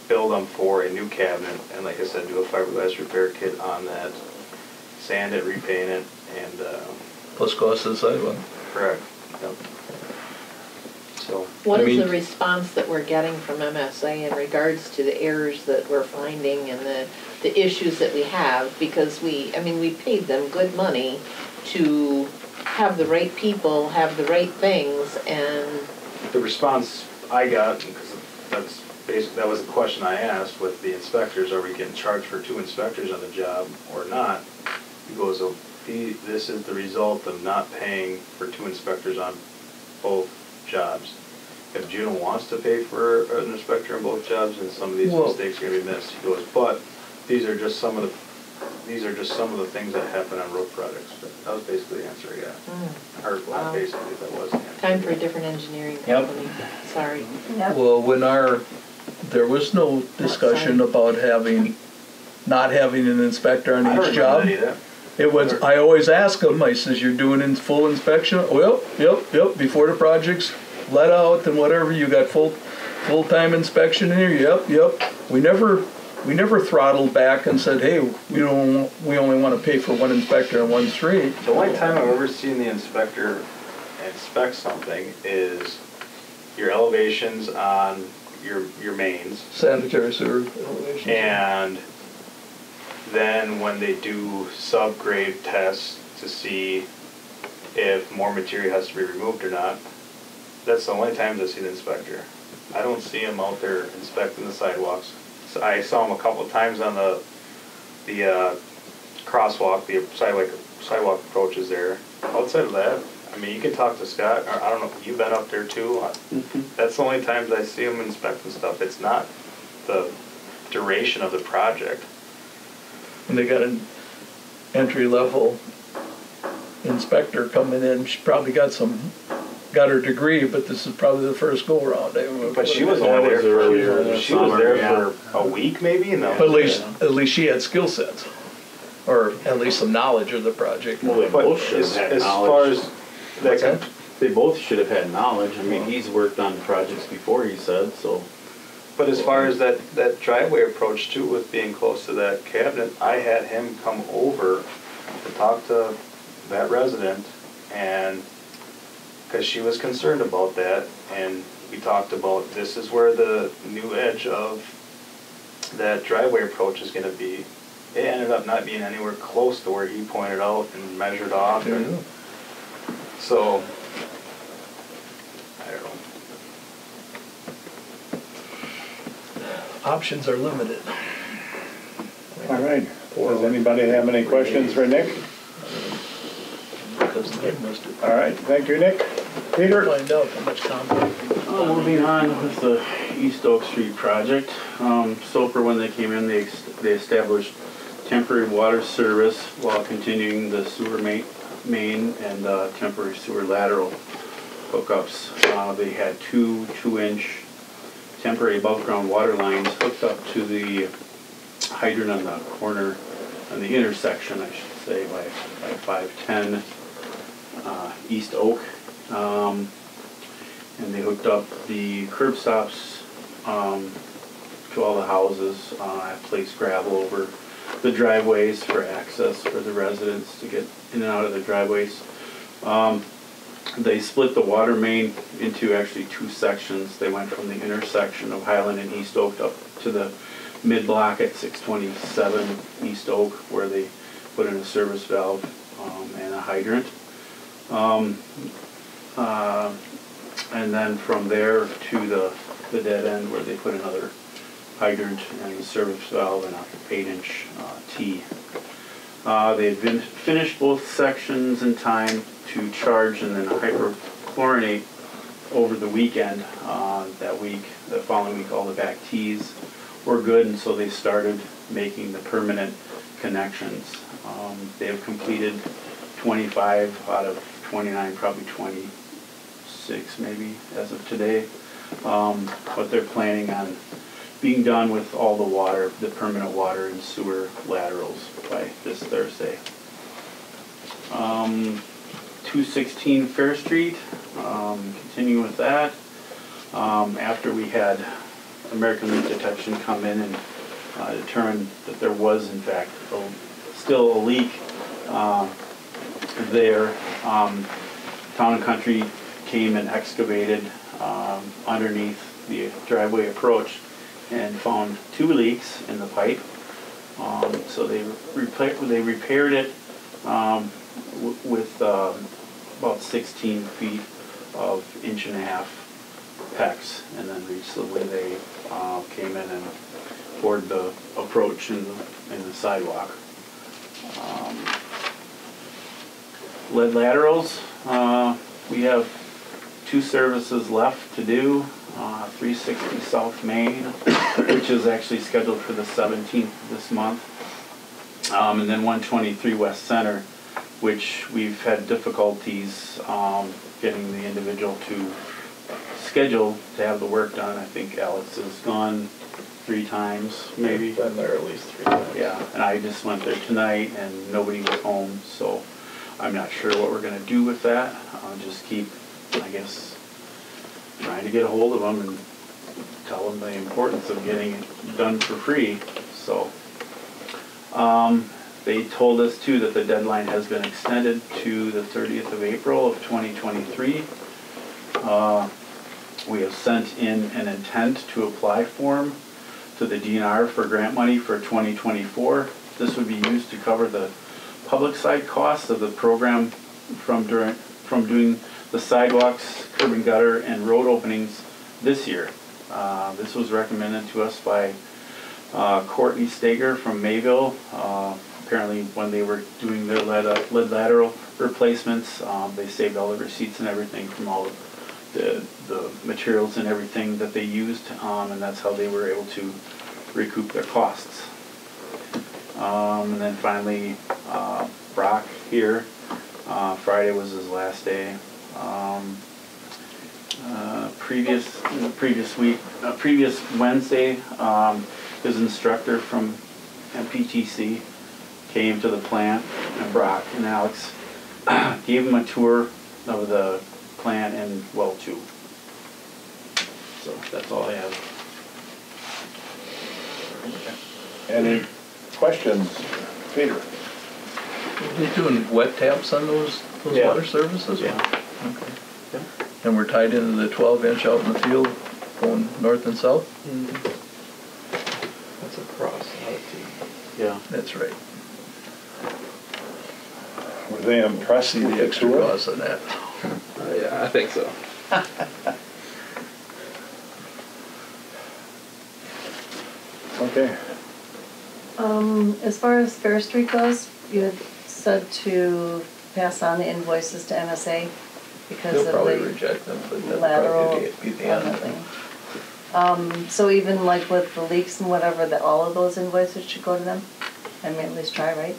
build them for a new cabinet, and like I said, do a fiberglass repair kit on that, sand it, repaint it, and Plus cost of the sidewalk. correct. Yep. So What is the response that we're getting from MSA in regards to the errors that we're finding and the issues that we have? Because we paid them good money to have the right people, have the right things, and... the response I got, because that was the question I asked with the inspectors, are we getting charged for 2 inspectors on the job or not? He goes, this is the result of not paying for 2 inspectors on both jobs. If Juneau wants to pay for an inspector on both jobs, then some of these Well- mistakes are gonna be missed. He goes, but these are just some of the things that happen on road projects. That was basically the answer I got. Or Wow. not basically, that was the answer. Time for a different engineering Yep. company, sorry. Yep. Well, there was no discussion about not having an inspector on I don't each remember job. any of that. It was, I always ask them, I says, you're doing in full inspection? Well, yep, before the project's let out and whatever, you got full-time inspection in here, yep. We never throttled back and said, hey, we only want to pay for 1 inspector on 1 street. The only time I've ever seen the inspector inspect something is your elevations on your mains. Sanitary sewer elevations. And then when they do subgrade tests to see if more material has to be removed or not, that's the only times I see the inspector. I don't see him out there inspecting the sidewalks. So I saw him a couple of times on the crosswalk, the sidewalk approaches there. Outside of that, I mean, you can talk to Scott, or I don't know, you've been up there too. That's the only times I see him inspecting stuff. It's not the duration of the project. And they got an entry-level inspector coming in, she probably got her degree, but this is probably the first go-around. But she was only there for a week maybe, and But at least she had skill sets, or at least some knowledge of the project. Well, they both should have had as far knowledge. as What's that? They both should have had knowledge. I mean, he's worked on projects before, he said, so. But as far as that driveway approach too, with being close to that cabinet, I had him come over to talk to that resident, and because she was concerned about that, and we talked about this is where the new edge of that driveway approach is gonna be. It ended up not being anywhere close to where he pointed out and measured off, and so, I don't know. Options are limited. All right, does anybody have any questions for Nick? Because they must have. All right, thank you, Nick. Peter? Find out how much compact. Moving on with the East Oak Street project. Soper, when they came in, they established temporary water service while continuing the sewer main and temporary sewer lateral hookups. They had 2-inch temporary above ground water lines hooked up to the hydrant on the corner, on the intersection, I should say, by 510 East Oak. And they hooked up the curb stops to all the houses. Placed gravel over the driveways for access for the residents to get in and out of the driveways. They split the water main into actually 2 sections. They went from the intersection of Highland and East Oak up to the mid-block at 627 East Oak, where they put in a service valve and a hydrant. And then from there to the dead end, where they put another hydrant and a service valve and a 8-inch T. They had finished both sections in time to charge and then hyperchlorinate over the weekend. The following week, all the back T's were good, and so they started making the permanent connections. They have completed 25 out of 29, probably 26 maybe as of today. But they're planning on being done with all the water, the permanent water and sewer laterals by this Thursday. 216 Fair Street, continue with that. After we had American Leak Detection come in and determined that there was in fact still a leak there, Town and Country came and excavated underneath the driveway approach and found 2 leaks in the pipe. So they repaired it with about 16 feet of 1.5 PEX, and then recently they came in and poured the approach in the sidewalk. lead laterals, we have 2 services left to do. 360 South Main, which is actually scheduled for the 17th this month. And then 123 West Center, which we've had difficulties getting the individual to schedule to have the work done. I think Alex has gone 3 times, maybe. Been there at least 3 times. Yeah, and I just went there tonight and nobody was home, so I'm not sure what we're gonna do with that. I'll just keep, I guess, trying to get a hold of them and tell them the importance of getting it done for free. So, they told us too that the deadline has been extended to the 30th of April of 2023. We have sent in an intent to apply form to the DNR for grant money for 2024. This would be used to cover the public side costs of the program from doing the sidewalks, curb and gutter, and road openings this year. This was recommended to us by Courtney Stager from Mayville. Apparently when they were doing their lead lateral replacements, they saved all the receipts and everything from all the materials and everything that they used, and that's how they were able to recoup their costs. And then finally, Brock here, Friday was his last day. Previous Wednesday, his instructor from MPTC came to the plant, and Brock and Alex gave him a tour of the plant and well too. So that's all I have. Any questions? Peter? Are they doing wet taps on those Yeah. water services? Yeah. Okay. And we're tied into the 12-inch out in the field going north and south? That's a cross, not a T. Yeah. That's right. Were they impressed See with the the extra tour? cost on that. Yeah, I think so. Okay. As far as Fair Street goes, you had said to pass on the invoices to MSA because They'll of probably the reject them, but that'll lateral probably be the end. permanently. So even like with the leaks and whatever, that all of those invoices should go to them? I mean, at least try, right?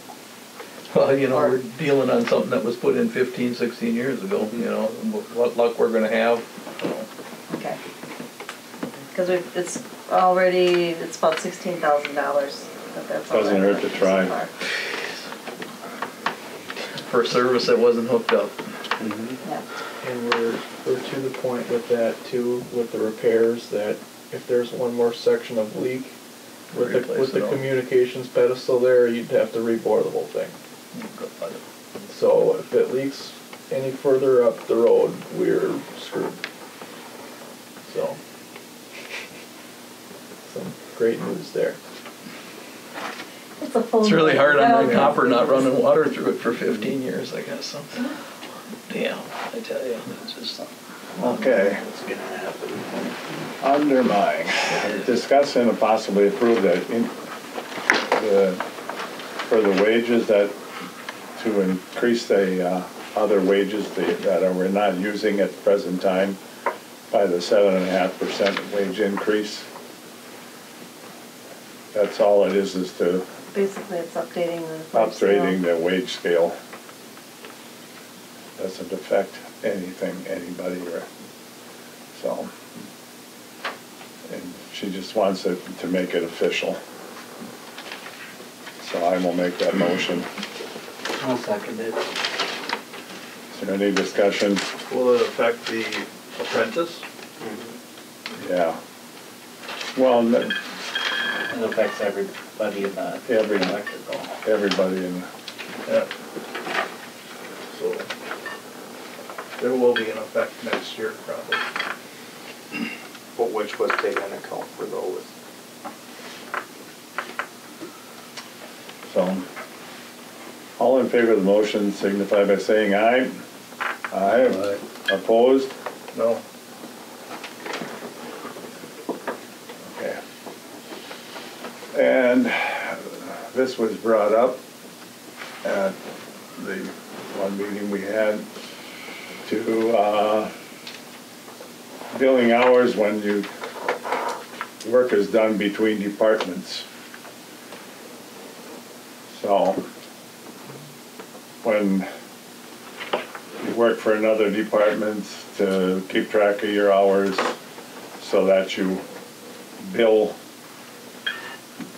Well, you know, Or- we're dealing on something that was put in 15, 16 years ago, you know, what luck we're gonna have. You know. Okay. Because it's already, it's about $16,000, but that's all. Doesn't hurt to try. so far. For a service that wasn't hooked up. Yeah. And we're to the point with that too, with the repairs, that if there's one more section of leak with Replace the it all. communications pedestal there, you'd have to rebore the whole thing. So if it leaks any further up the road, we're screwed. So, some great news there. It's a full. It's really hard on that Yeah. copper not running water through it for 15 years, I guess, so. Damn, I tell you, it's just. Okay. What's gonna happen? Under mine, discuss and possibly approve that for the wages that, to increase the other wages that we're not using at the present time by the 7.5% wage increase. That's all it is to Basically, it's updating the. wage scale. upgrading the wage scale. Doesn't affect anybody, so. And she just wants it to make it official. So I will make that motion. I'll second it. Is there any discussion? Will it affect the apprentice? Yeah. Well, It affects everybody in the electrical. everybody in, Yeah. So, there will be an effect next year probably. But which was taken into account for those. so. All in favor of the motion signify by saying aye. Aye. Opposed? No. Okay. And this was brought up at the one meeting we had to billing hours when work is done between departments. So when you work for another department, to keep track of your hours so that you bill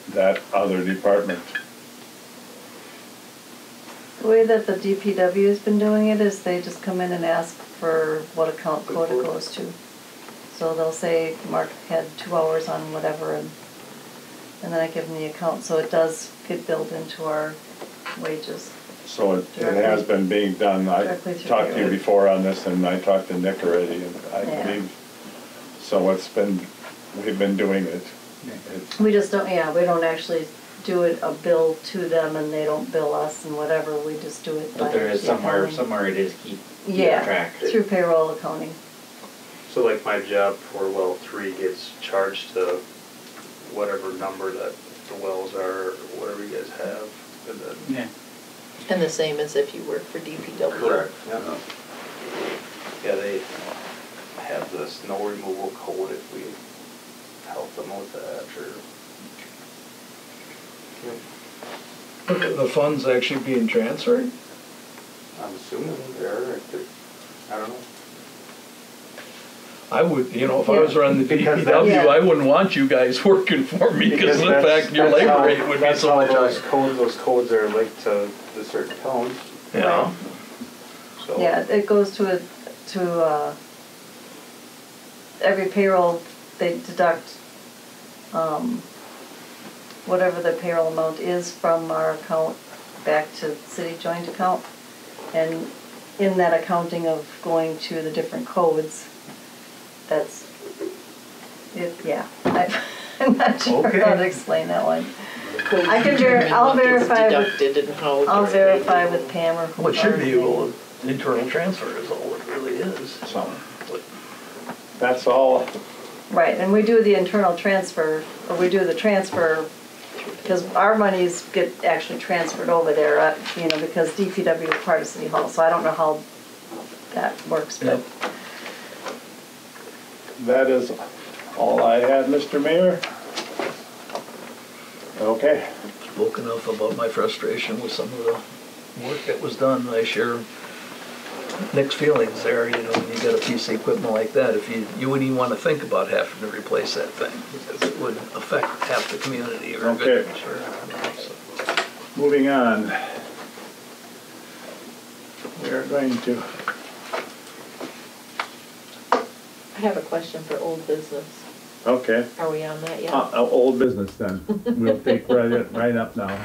that other department. The way that the DPW has been doing it is they just come in and ask for what account code it goes to. So they'll say Mark had 2 hours on whatever, and then I give them the account, so it does get billed into our wages. So it has been being done. I Directly through talked to you payroll. before on this, and I talked to Nick already, and I Yeah. believe, so we've been doing it. We just don't, yeah, we don't actually do it, a bill to them, and they don't bill us and whatever, we just do it by But there is the accounting. somewhere it is keep Yeah, track. through payroll accounting. So like my job for well 3 gets charged to whatever number that the wells are, or whatever you guys have, and then. Yeah. And the same as if you work for DPW. Correct, yeah. Yeah, they have the snow removal code if we help them with that, or. The funds actually being transferred? I'm assuming they're, I don't know. I would, if I was running the Because DPW, that's- I wouldn't want you guys working for me because of the that's- fact your that's labor how- rate would be that's so how much those higher. Those codes are linked to the certain towns, Yeah. so. Yeah, it goes to every payroll, they deduct, whatever the payroll amount is from our account back to city joint account. And in that accounting of going to the different codes, that's, yeah, I'm not sure how to explain that one. I can I'll verify with, Deducted and how. I'll verify with Pam or Well, it should be, whoever. well, internal transfer is all it really is. So that's all. Right, and we do the internal transfer, or we do the transfer, because our monies get actually transferred over there, because DPW is part of City Hall, so I don't know how that works, but. Yep. That is all I had, Mr. Mayor. Okay. Spoke enough about my frustration with some of the work that was done. I share Nick's feelings there. You got a piece of equipment like that, if you wouldn't even want to think about having to replace that thing, because it would affect half the community or Okay. Moving on. We are going to, I have a question for old business. okay, Are we on that yet? old business then. We'll take right up now.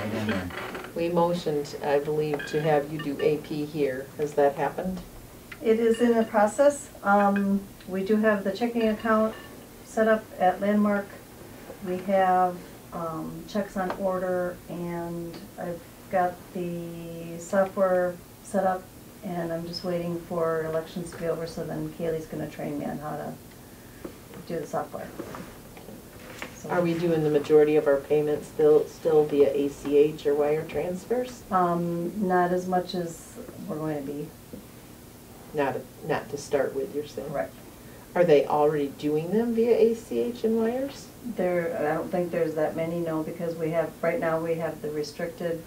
We motioned, I believe, to have you do AP here. Has that happened? It is in the process. We do have the checking account set up at Landmark. We have checks on order, and I've got the software set up, and I'm just waiting for elections to be over, so then Kaylee's gonna train me on how to do the software. So- Are we doing the majority of our payments still via ACH or wire transfers? Not as much as we're going to be. Not to start with, you're saying? Right. Are they already doing them via ACH and wires? I don't think there's that many, no, because right now we have the restricted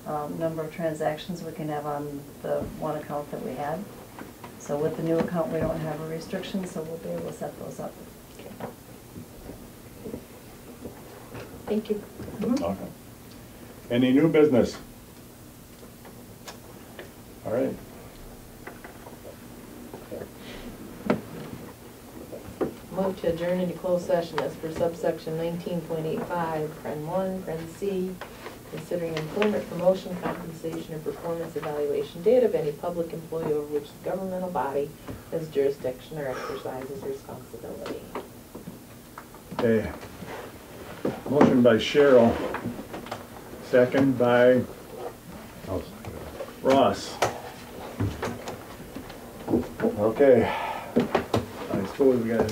number of transactions we can have on the one account that we had. So with the new account, we don't have a restriction, so we'll be able to set those up. Thank you. Okay. Any new business? All right. Move to adjourn into closed session as per subsection 19.85, paren 1, paren C, considering employment, promotion, compensation, or performance evaluation data of any public employee over which the governmental body has jurisdiction or exercises responsibility. Okay. Motion by Cheryl, second by Ross. Okay. I suppose we got